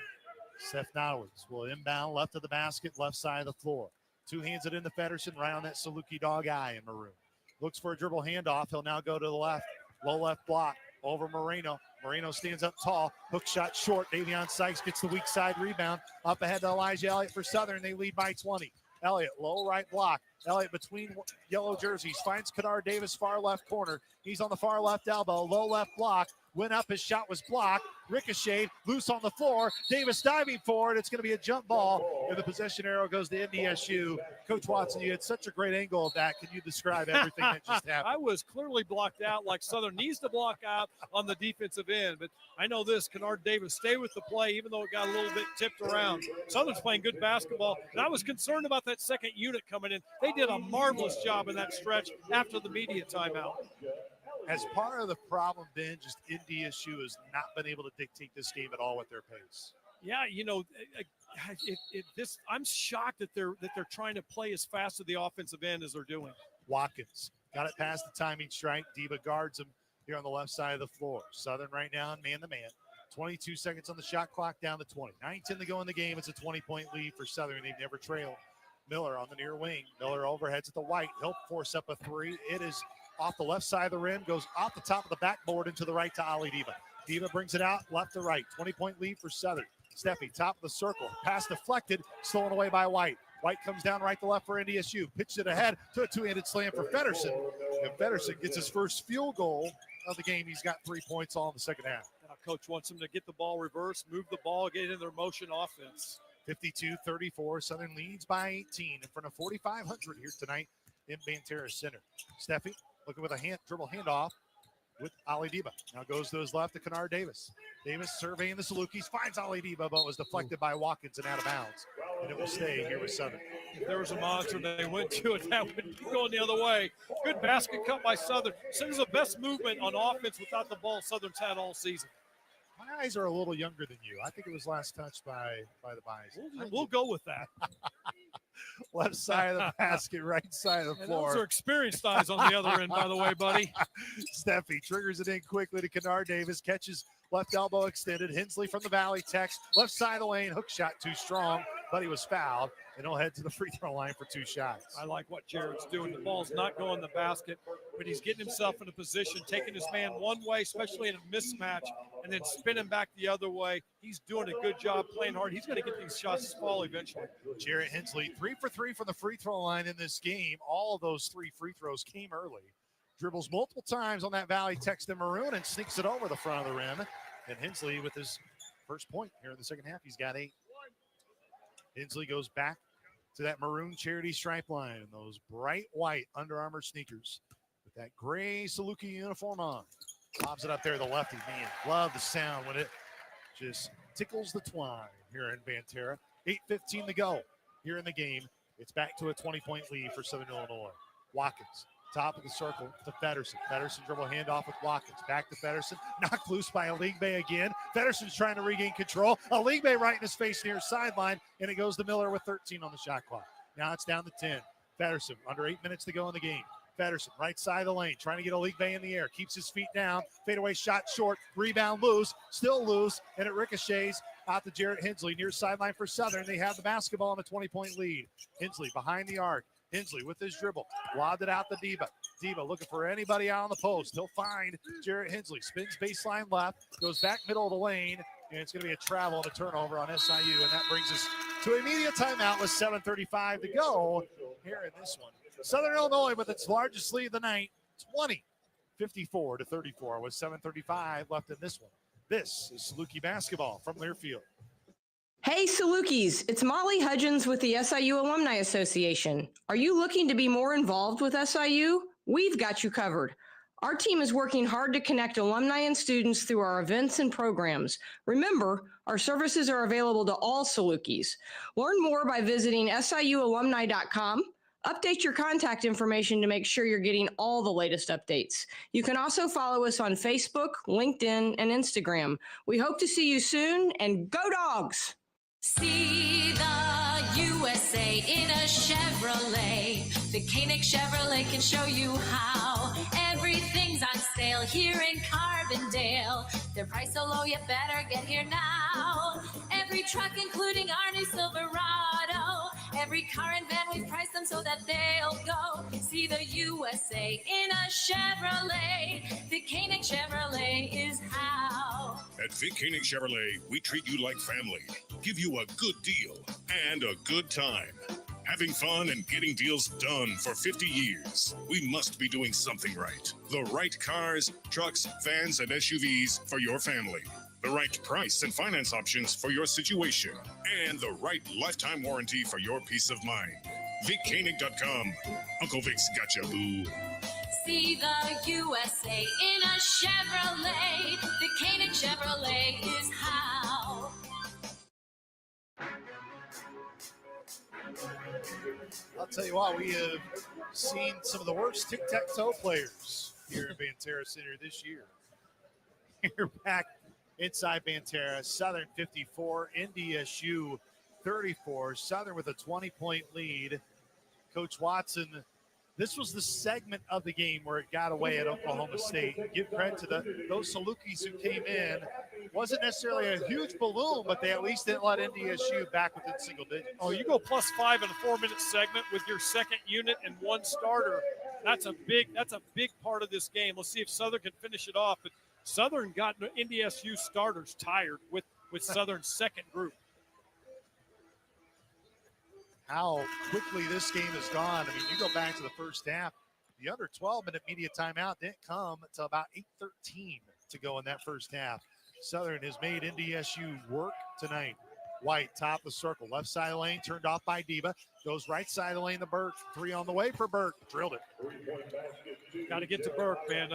Stephanowicz will inbound left of the basket, left side of the floor. Two hands it into Federson, right on that Saluki dog eye in maroon. Looks for a dribble handoff. He'll now go to the left. Low left block over Moreno. Moreno stands up tall. Hook shot short. Davion Sykes gets the weak side rebound. Up ahead to Elijah Elliott for Southern. They lead by 20. Elliott, low right block. Elliott between yellow jerseys. Finds Kadar Davis, far left corner. He's on the far left elbow. Low left block. Went up. His shot was blocked. Ricocheted. Loose on the floor. Davis diving for it. It's going to be a jump ball. And the possession arrow goes to NDSU. Coach Watson, you had such a great angle of that. Can you describe everything that just happened? I was clearly blocked out like Southern needs to block out on the defensive end. But I know this, Kennard Davis stay with the play even though it got a little bit tipped around. Southern's playing good basketball. And I was concerned about that second unit coming in. They did a marvelous job in that stretch after the media timeout. Has part of the problem been just NDSU has not been able to dictate this game at all with their pace? Yeah, you know, I'm shocked that they're trying to play as fast at the offensive end as they're doing. Watkins got it past the timing strike. Diva guards him here on the left side of the floor. Southern right now in man-to-man. 22 seconds on the shot clock, down to 20. 9-10 to go in the game. It's a 20-point lead for Southern. They've never trailed. Miller on the near wing. Miller overheads at the White. He'll force up a three. It is off the left side of the rim, goes off the top of the backboard into the right to Ali Diva. Diva brings it out left to right. 20-point lead for Southern. Steffi, top of the circle. Pass deflected, stolen away by White. White comes down right to left for NDSU. Pitches it ahead to a two-handed slam for Federson. And Federson gets his first field goal of the game. He's got 3 points all in the second half. Coach wants him to get the ball reversed, move the ball, get in their motion offense. 52-34. Southern leads by 18 in front of 4,500 here tonight in Banterra Center. Steffi looking with a dribble handoff with Ali Diba. Now goes to his left to Kennard Davis. Davis surveying the Salukis, finds Ali Diba, but was deflected by Watkins and out of bounds. And it will stay here with Southern. If there was a monster they went to it, that would be going the other way. Good basket cut by Southern. Southern's the best movement on offense without the ball Southern's had all season. My eyes are a little younger than you. I think it was last touched by the Bison. We'll go with that. Left side of the basket, right side of the floor. Those are experienced eyes on the other end, by the way, buddy. Steffi triggers it in quickly to Kennard Davis. Catches left elbow extended. Hensley from the Valley Tex. Left side of the lane. Hook shot too strong, but he was fouled. And he'll head to the free throw line for 2 shots. I like what Jared's doing. The ball's not going in the basket, but he's getting himself in a position, taking his man one way, especially in a mismatch, and then spinning back the other way. He's doing a good job playing hard. He's going to get these shots to fall eventually. Jared Hensley, 3 for 3 from the free throw line in this game. All of those 3 free throws came early. Dribbles multiple times on that Valley Tex in maroon and sneaks it over the front of the rim. And Hensley with his first point here in the second half. He's got 8. Hensley goes back to that maroon charity stripe line and those bright white Under Armour sneakers with that gray Saluki uniform on. Lobs it up there, the lefty. Man, love the sound when it just tickles the twine here in Banterra. 8:15 to go here in the game. It's back to a 20-point lead for Southern Illinois. Watkins, top of the circle to Feddersen. Feddersen dribble handoff with Watkins. Back to Feddersen. Knocked loose by Aligbe again. Feddersen's trying to regain control. Aligbe right in his face near sideline, and it goes to Miller with 13 on the shot clock. Now it's down to 10. Feddersen, under 8 minutes to go in the game. Feddersen, right side of the lane, trying to get Aligbe in the air. Keeps his feet down. Fadeaway shot short. Rebound loose. Still loose, and it ricochets out to Jarrett Hensley near sideline for Southern. They have the basketball on a 20-point lead. Hensley behind the arc. Hensley with his dribble, lobbed it out to Diba. Diba looking for anybody out on the post. He'll find Jarrett Hensley. Spins baseline left, goes back middle of the lane, and it's going to be a travel and a turnover on SIU, and that brings us to a media timeout with 7:35 to go here in this one. Southern Illinois with its largest lead of the night, 54-34 with 7:35 left in this one. This is Saluki basketball from Learfield. Hey, Salukis, it's Molly Hudgens with the SIU Alumni Association. Are you looking to be more involved with SIU? We've got you covered. Our team is working hard to connect alumni and students through our events and programs. Remember, our services are available to all Salukis. Learn more by visiting SIUalumni.com. Update your contact information to make sure you're getting all the latest updates. You can also follow us on Facebook, LinkedIn, and Instagram. We hope to see you soon, and go Dogs! See the USA in a Chevrolet. The Koenig Chevrolet can show you how. Everything's on sale here in Carbondale. Their price so low, you better get here now. Every truck, including our new Silverado. Every car and van, we've priced them so that they'll go. See the USA in a Chevrolet. The Koenig Chevrolet is how. At Vic Koenig Chevrolet, we treat you like family, give you a good deal and a good time. Having fun and getting deals done for 50 years. We must be doing something right. The right cars, trucks, vans, and SUVs for your family. The right price and finance options for your situation. And the right lifetime warranty for your peace of mind. VicKoenig.com. Uncle Vic's got you, boo. See the USA in a Chevrolet. The Koenig Chevrolet is how. I'll tell you what, we have seen some of the worst tic-tac-toe players here in Banterra Center this year. You're back inside Banterra. Southern 54, NDSU 34. Southern with a 20-point lead. Coach Watson, this was the segment of the game where it got away at Oklahoma State. Give credit to those Salukis who came in. Wasn't necessarily a huge balloon, but they at least didn't let NDSU back within single digits. Oh, you go +5 in a 4-minute segment with your second unit and one starter. That's a big part of this game. Let's see if Southern can finish it off. But Southern got NDSU starters tired with Southern's second group. How quickly this game has gone. I mean, you go back to the first half, the under 12-minute media timeout didn't come until about 8:13 to go in that first half. Southern has made NDSU work tonight. White, top of the circle, left side of the lane, turned off by Diva. Goes right side of the lane to Burke. 3 on the way for Burke. Drilled it. Got to get to Burke, man.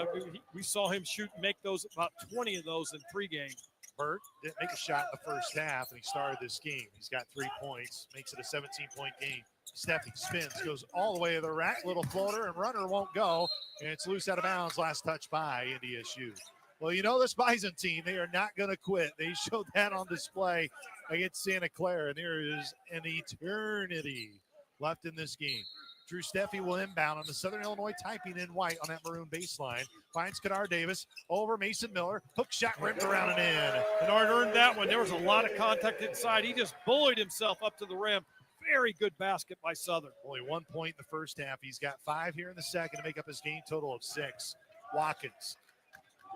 We saw him shoot and make those about 20 of those in pregame. Burke didn't make a shot in the first half, and he started this game. He's got 3 points, makes it a 17-point game. Steffi spins, goes all the way to the rack, little floater, and runner won't go, and it's loose out of bounds. Last touch by NDSU. Well, you know this Bison team, they are not going to quit. They showed that on display against Santa Clara, and there is an eternity left in this game. Drew Steffi will inbound on the Southern Illinois typing in white on that maroon baseline. Finds Kennard Davis over Mason Miller. Hook shot ripped around and in. Kennard earned that one. There was a lot of contact inside. He just bullied himself up to the rim. Very good basket by Southern. Only 1 point in the first half. He's got 5 here in the second to make up his game total of 6. Watkins,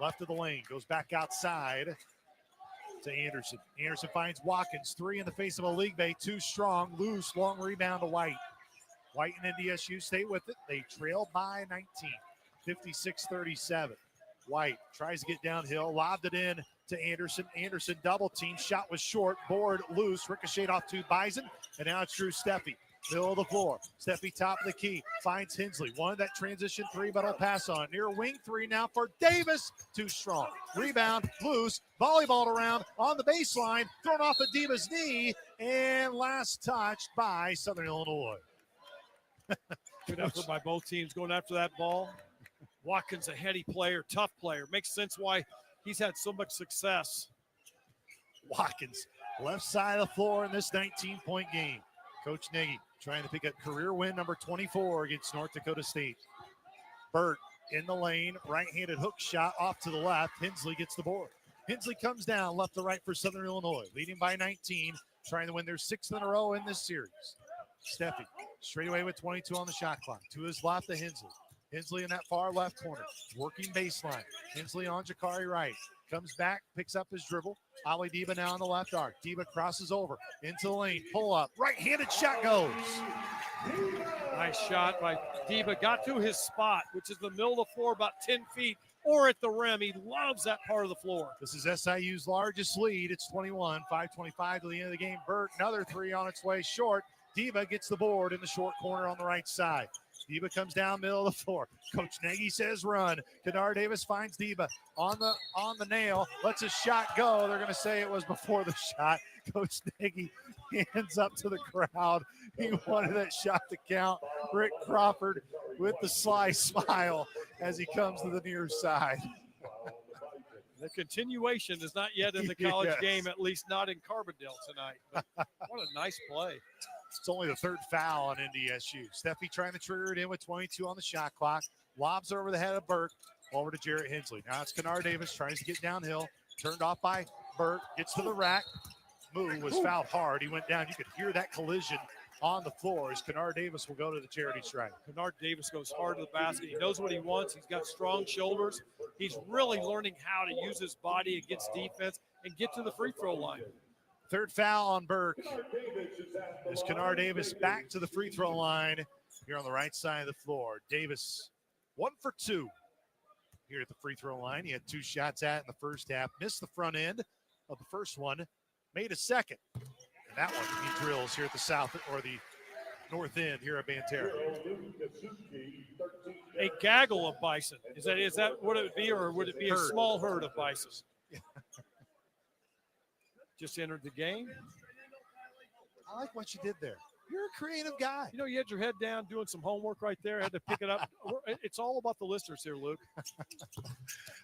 left of the lane, goes back outside to Anderson. Anderson finds Watkins. 3 in the face of a league bay. Too strong. Loose. Long rebound to White. White and NDSU stay with it. They trail by 19. 56-37. White tries to get downhill. Lobbed it in to Anderson. Anderson double team. Shot was short. Board loose. Ricocheted off to Bison. And now it's Drew Steffi. Middle of the floor. Steffi top of the key. Finds Hensley. Wanted that transition 3, but he'll pass on. Near wing 3 now for Davis. Too strong. Rebound. Loose. Volleyballed around on the baseline. Thrown off of Diva's knee. And last touched by Southern Illinois. Good effort by both teams going after that ball. Watkins, a heady player, tough player. Makes sense why he's had so much success. Watkins, left side of the floor in this 19-point game. Coach Nagy trying to pick up career win number 24 against North Dakota State. Burt in the lane, right-handed hook shot off to the left. Hensley gets the board. Hensley comes down left to right for Southern Illinois, leading by 19, trying to win their 6th in a row in this series. Steffi straight away with 22 on the shot clock. To his left to Hensley. Hensley in that far left corner, working baseline. Hensley on Jakari right. Comes back, picks up his dribble. Ali Diba now on the left arc. Diba crosses over into the lane. Pull up. Right-handed shot goes. Nice shot by Diba. Got to his spot, which is the middle of the floor, about 10 feet, or at the rim. He loves that part of the floor. This is SIU's largest lead. It's 21, 5:25 to the end of the game. Burt, another 3 on its way short. Diva gets the board in the short corner on the right side. Diva comes down middle of the floor. Coach Nagy says run. Kennard Davis finds Diva on the nail. Lets his shot go. They're going to say it was before the shot. Coach Nagy hands up to the crowd. He wanted that shot to count. Rick Crawford with the sly smile as he comes to the near side. The continuation is not yet in the college game, at least not in Carbondale tonight. But what a nice play. It's only the 3rd foul on NDSU. Steffi trying to trigger it in with 22 on the shot clock. Lobs over the head of Burke. Over to Jarrett Hensley. Now it's Kennard Davis tries to get downhill. Turned off by Burke. Gets to the rack. Moo was fouled hard. He went down. You could hear that collision on the floor as Kennard Davis will go to the charity stripe. Kennard Davis goes hard to the basket. He knows what he wants. He's got strong shoulders. He's really learning how to use his body against defense and get to the free throw line. 3rd foul on Burke. As Kennard Davis back to the free throw line here on the right side of the floor. Davis 1 for 2 here at the free throw line. He had 2 shots at in the first half. Missed the front end of the first one. Made a second. And that one he drills here at the south or the north end here at Banterra. A gaggle of bison. Is that what it would be, or would it be a small herd of bison? Just entered the game. I like what you did there. You're a creative guy. You know, you had your head down doing some homework right there. Had to pick it up. It's all about the listeners here, Luke.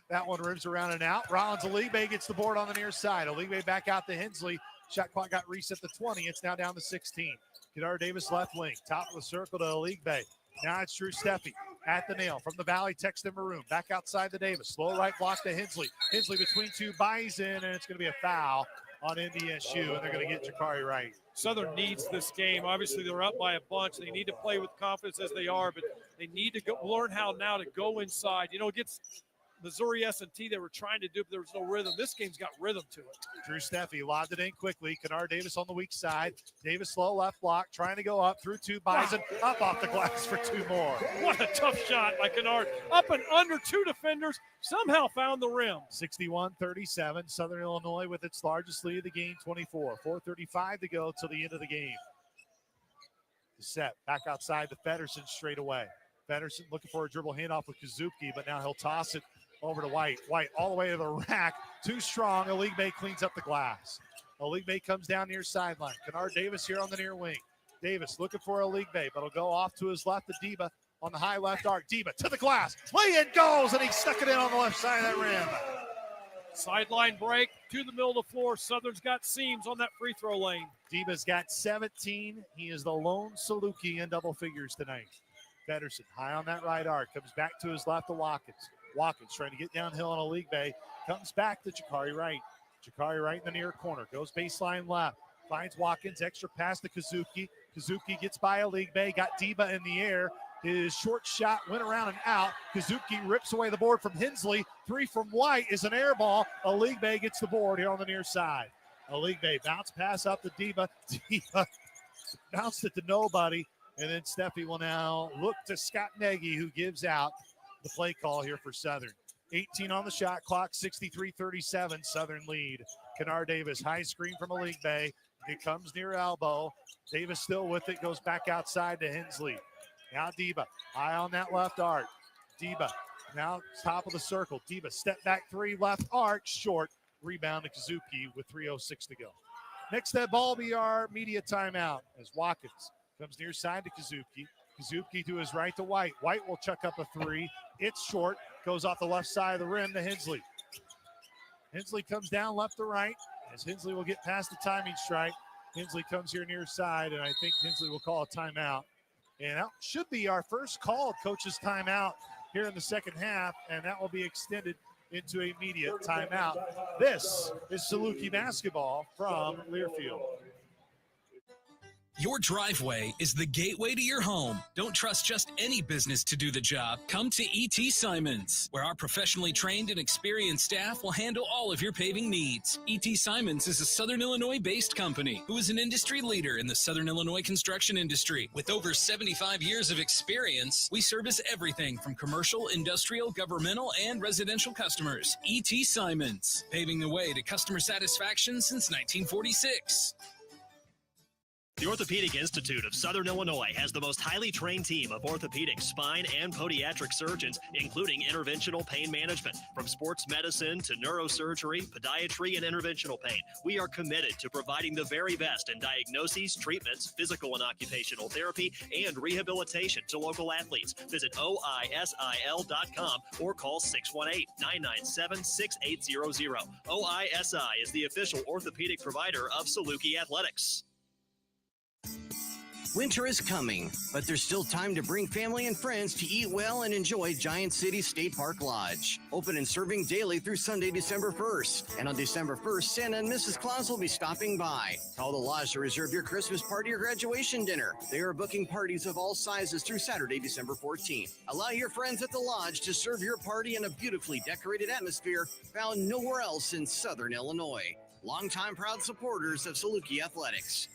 That one rims around and out. Rollins Aligbe gets the board on the near side. Aligbe back out to Hensley. Shot clock got reset to 20. It's now down to 16. Kennard Davis left wing. Top of the circle to Aligbe. Now it's Drew Steffi at the nail from the Valley, text and maroon. Back outside to Davis. Slow right block to Hensley. Hensley between 2 Bison, and it's going to be a foul on NDSU, and they're going to get Jakari right. Southern needs this game. Obviously, they're up by a bunch. They need to play with confidence as they are, but they need to learn how now to go inside. You know, it gets Missouri S&T they were trying to do, but there was no rhythm. This game's got rhythm to it. Drew Steffi lobbed it in quickly. Kennard Davis on the weak side. Davis slow left block, trying to go up through two. Bison up off the glass for two more. What a tough shot by Kennard. Up and under two defenders, somehow found the rim. 61-37, Southern Illinois with its largest lead of the game, 24. 4:35 to go till the end of the game. The set back outside to Feddersen straight away. Feddersen looking for a dribble handoff with Kazuki, but now he'll toss it over to White. White all the way to the rack. Too strong. Aligbe cleans up the glass. Aligbe comes down near sideline. Kennard Davis here on the near wing. Davis looking for Aligbe, but he'll go off to his left to Deba on the high left arc. Deba to the glass. Lay-in goes, and he stuck it in on the left side of that rim. Sideline break to the middle of the floor. Southern's got seams on that free throw lane. Deba's got 17. He is the lone Saluki in double figures tonight. Feddersen high on that right arc. Comes back to his left to Watkins. Watkins trying to get downhill on Aligbe. Comes back to Jakari Wright. Jakari Wright in the near corner. Goes baseline left. Finds Watkins. Extra pass to Kazuki. Kazuki gets by Aligbe. Got Deba in the air. His short shot went around and out. Kazuki rips away the board from Hensley. Three from White is an air ball. Aligbe gets the board here on the near side. Aligbe bounce pass up to Deba. Deba bounced it to nobody. And then Steffi will now look to Scott Nagy, who gives out the play call here for Southern. 18 on the shot clock, 63-37, Southern lead. Kennard Davis, high screen from Aligbe. It comes near elbow. Davis still with it, goes back outside to Hensley. Now Deba, high on that left arc. Deba, now top of the circle. Deba, step back three, left arc, short. Rebound to Kazuki with 3:06 to go. Next, that ball be our media timeout as Watkins comes near side to Kazuki. Kazuki to his right to White. White will chuck up a three. It's short. Goes off the left side of the rim to Hensley. Hensley comes down left to right as Hensley will get past the timing strike. Hensley comes here near side, and I think Hensley will call a timeout. And that should be our first called coach's timeout here in the second half, and that will be extended into a immediate timeout. This is Saluki basketball from Learfield. Your driveway is the gateway to your home. Don't trust just any business to do the job. Come to E.T. Simons, where our professionally trained and experienced staff will handle all of your paving needs. E.T. Simons is a Southern Illinois-based company who is an industry leader in the Southern Illinois construction industry. With over 75 years of experience, we service everything from commercial, industrial, governmental, and residential customers. E.T. Simons, paving the way to customer satisfaction since 1946. The Orthopedic Institute of Southern Illinois has the most highly trained team of orthopedic, spine, and podiatric surgeons, including interventional pain management. From sports medicine to neurosurgery, podiatry, and interventional pain, we are committed to providing the very best in diagnoses, treatments, physical and occupational therapy, and rehabilitation to local athletes. Visit OISIL.com or call 618-997-6800. OISI is the official orthopedic provider of Saluki Athletics. Winter is coming, but there's still time to bring family and friends to eat well and enjoy Giant City State Park Lodge. Open and serving daily through Sunday, December 1st. And on December 1st, Santa and Mrs. Claus will be stopping by. Call the Lodge to reserve your Christmas party or graduation dinner. They are booking parties of all sizes through Saturday, December 14th. Allow your friends at the Lodge to serve your party in a beautifully decorated atmosphere found nowhere else in Southern Illinois. Longtime proud supporters of Saluki Athletics.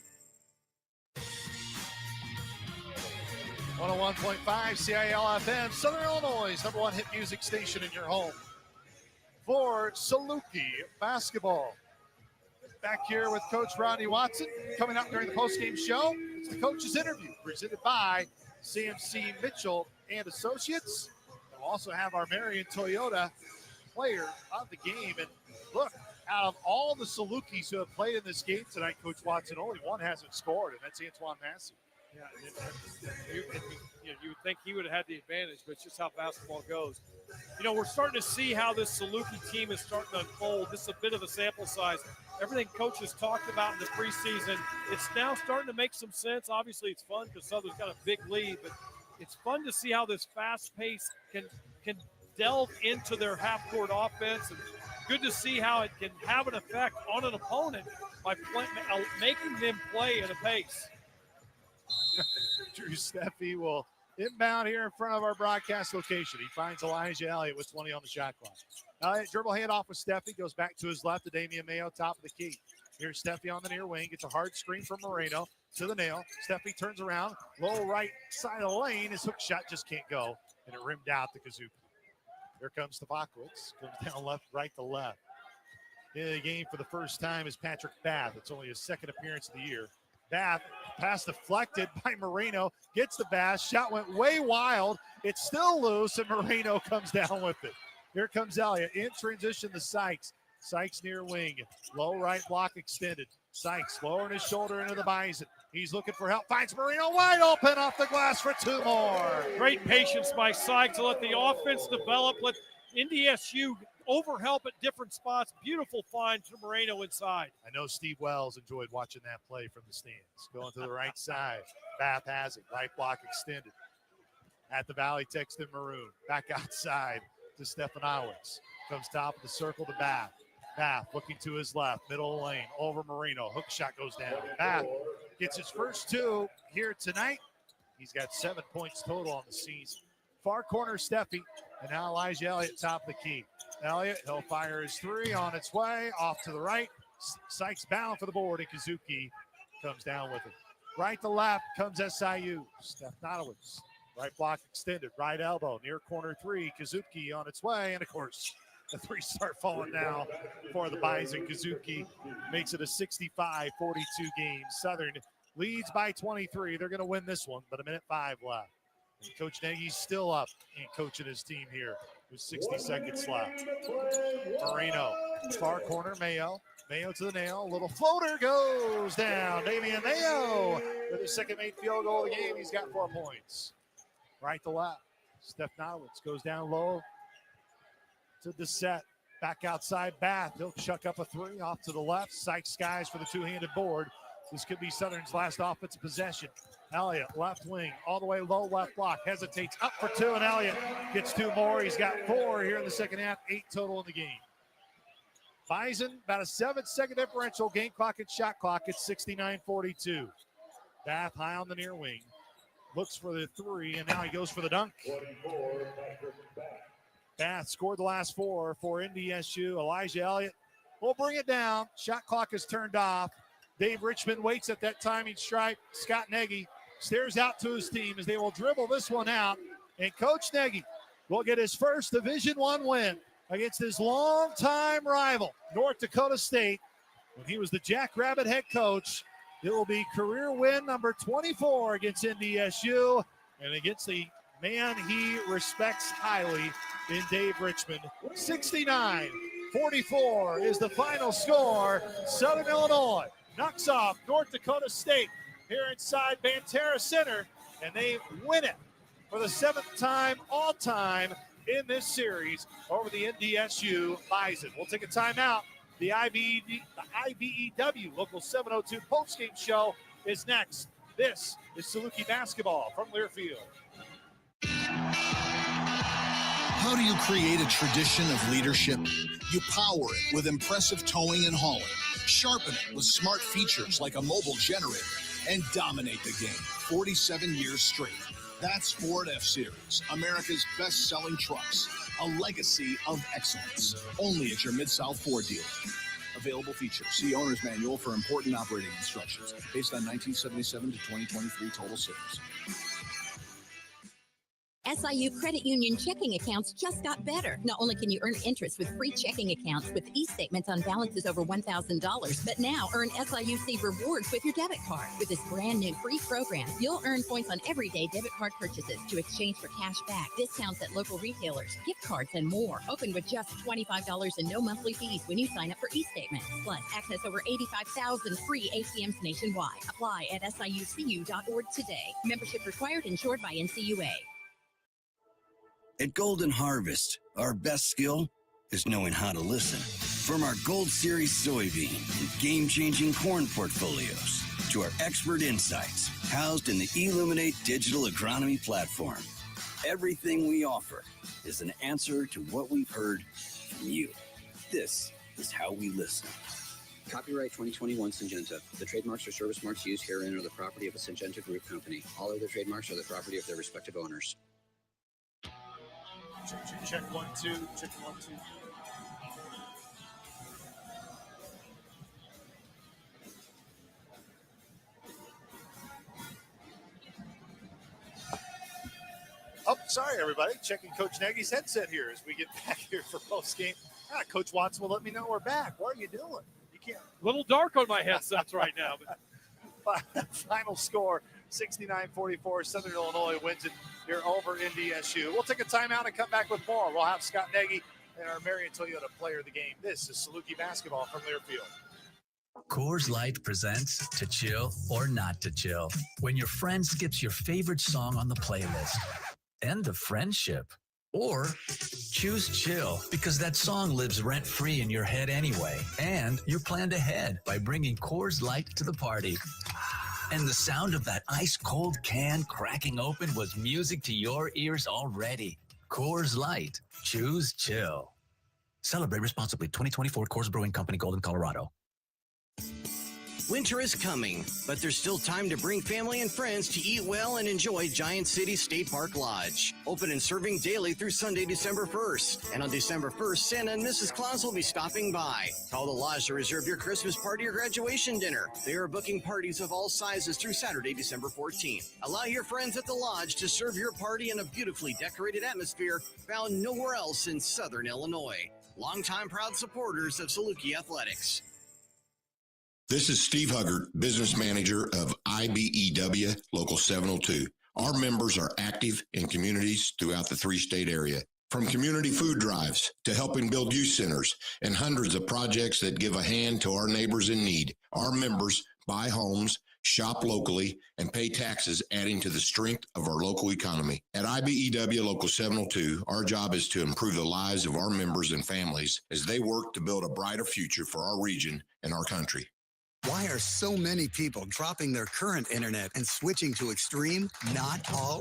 101.5 CIL-FM, Southern Illinois' #1 hit music station in your home. For Saluki basketball. Back here with Coach Rodney Watson. Coming up during the postgame show, it's the coach's interview presented by CMC Mitchell and Associates. We'll also have our Marion Toyota player of the game. And look, out of all the Salukis who have played in this game tonight, Coach Watson, only one hasn't scored, and that's Antoine Massey. Yeah, you would think he would have had the advantage, but it's just how basketball goes. We're starting to see how this Saluki team is starting to unfold. This is a bit of a sample size. Everything Coach has talked about in the preseason, it's now starting to make some sense. Obviously, it's fun because Southern's got a big lead, but it's fun to see how this fast pace can delve into their half-court offense, and good to see how it can have an effect on an opponent by making them play at a pace. Drew Steffi will Inbound here in front of our broadcast location. He finds Elijah Elliott with 20 on the shot clock. Elliott dribble handoff with Steffi. Goes back to his left to Damian Mayo, top of the key. Here's Steffi on the near wing. Gets a hard screen from Moreno to the nail. Steffi turns around. Low right side of the lane. His hook shot just can't go. And it rimmed out to Kazuki. Here comes Stavakowicz. Comes down left, right to left. In the game for the first time is Patrick Bath. It's only his second appearance of the year. Bath, pass deflected by Moreno, gets the pass. Shot went way wild. It's still loose, and Moreno comes down with it. Here comes Elliott in transition to Sykes. Sykes near wing. Low right block extended. Sykes lowering his shoulder into the Bison. He's looking for help. Finds Moreno wide open off the glass for two more. Great patience by Sykes to let the offense develop. Let NDSU overhelp at different spots. Beautiful find to Moreno inside. I know Steve Wells enjoyed watching that play from the stands. Going to the right side. Bath has it. Right block extended. At the Valley Texan Maroon. Back outside to Stefanowicz. Comes top of the circle to Bath. Bath looking to his left. Middle lane. Over Moreno. Hook shot goes down. Bath gets his first two here tonight. He's got 7 points total on the season. Far corner Steffi. And now Elijah Elliott top of the key. Elliott, he'll fire his three on its way. Off to the right. Sykes bound for the board, and Kazuki comes down with it. Right to left comes SIU. Stefanowicz. Right block extended. Right elbow. Near corner three. Kazuki on its way. And, of course, the three start falling now for the Bison. Kazuki makes it a 65-42 game. Southern leads by 23. They're going to win this one, but a minute 5 left. And Coach Nagy's still up and coaching his team here with 60 seconds left. Moreno, far corner, Mayo. Mayo to the nail. A little floater goes down. Damian Mayo with his second made field goal of the game. He's got 4 points. Right to left. Stefanowicz goes down low to the set. Back outside Bath. He'll chuck up a three off to the left. Sykes skies for the two-handed board. This could be Southern's last offensive possession. Elliott, left wing, all the way low left block. Hesitates up for two, and Elliott gets 2 more. He's got 4 here in the second half, 8 total in the game. Bison, about a 7-second differential. Game clock and shot clock at 69-42. Bath high on the near wing. Looks for the three, and now he goes for the dunk. Bath scored the last 4 for NDSU. Elijah Elliott will bring it down. Shot clock is turned off. Dave Richmond waits at that timing stripe. Scott Nagy stares out to his team as they will dribble this one out. And Coach Nagy will get his first Division I win against his longtime rival, North Dakota State. When he was the Jackrabbit head coach, it will be career win number 24 against NDSU and against the man he respects highly in Dave Richmond. 69-44 is the final score. Southern Illinois knocks off North Dakota State here inside Banterra Center, and they win it for the 7th time all time in this series over the NDSU Bison. We'll take a timeout. The IBEW Local 702 postgame show is next. This is Saluki basketball from Learfield. How do you create a tradition of leadership? You power it with impressive towing and hauling, sharpen it with smart features like a mobile generator, and dominate the game 47 years straight. That's Ford F-Series, America's best-selling trucks, a legacy of excellence. Only at your Mid-South Ford dealer. Available features. See Owner's Manual for important operating instructions. Based on 1977 to 2023 total sales. SIU Credit Union checking accounts just got better. Not only can you earn interest with free checking accounts with e-statements on balances over $1,000, but now earn SIUC rewards with your debit card. With this brand new free program, you'll earn points on everyday debit card purchases to exchange for cash back, discounts at local retailers, gift cards, and more. Open with just $25 and no monthly fees when you sign up for e-statements. Plus, access over 85,000 free ATMs nationwide. Apply at SIUCU.org today. Membership required, insured by NCUA. At Golden Harvest, our best skill is knowing how to listen. From our Gold Series soybean and game-changing corn portfolios to our expert insights housed in the Illuminate digital agronomy platform, everything we offer is an answer to what we've heard from you. This is how we listen. Copyright 2021 Syngenta. The trademarks or service marks used herein are the property of a Syngenta Group company. All other trademarks are the property of their respective owners. Check 1 2. Check 1 2. Oh, sorry, everybody. Checking Coach Nagy's headset here as we get back here for post game. Coach Watson will let me know we're back. What are you doing? You can't. A little dark on my headsets right now. But final score 69-44. Southern Illinois wins it here over NDSU. We'll take a timeout and come back with more. We'll have Scott Nagy and our Marion Toyota player of the game. This is Saluki basketball from Learfield. Coors Light presents To Chill or Not to Chill. When your friend skips your favorite song on the playlist. End the friendship. Or choose chill because that song lives rent-free in your head anyway. And you're planned ahead by bringing Coors Light to the party. And the sound of that ice-cold can cracking open was music to your ears already. Coors Light. Choose chill. Celebrate responsibly. 2024 Coors Brewing Company, Golden, Colorado. Winter is coming, but there's still time to bring family and friends to eat well and enjoy Giant City State Park Lodge. Open and serving daily through Sunday, December 1st. And on December 1st, Santa and Mrs. Claus will be stopping by. Call the Lodge to reserve your Christmas party or graduation dinner. They are booking parties of all sizes through Saturday, December 14th. Allow your friends at the Lodge to serve your party in a beautifully decorated atmosphere found nowhere else in Southern Illinois. Longtime proud supporters of Saluki Athletics. This is Steve Huggard, business manager of IBEW Local 702. Our members are active in communities throughout the three-state area, from community food drives to helping build youth centers and hundreds of projects that give a hand to our neighbors in need. Our members buy homes, shop locally, and pay taxes, adding to the strength of our local economy. At IBEW Local 702, our job is to improve the lives of our members and families as they work to build a brighter future for our region and our country. Why are so many people dropping their current internet and switching to Extreme? Not all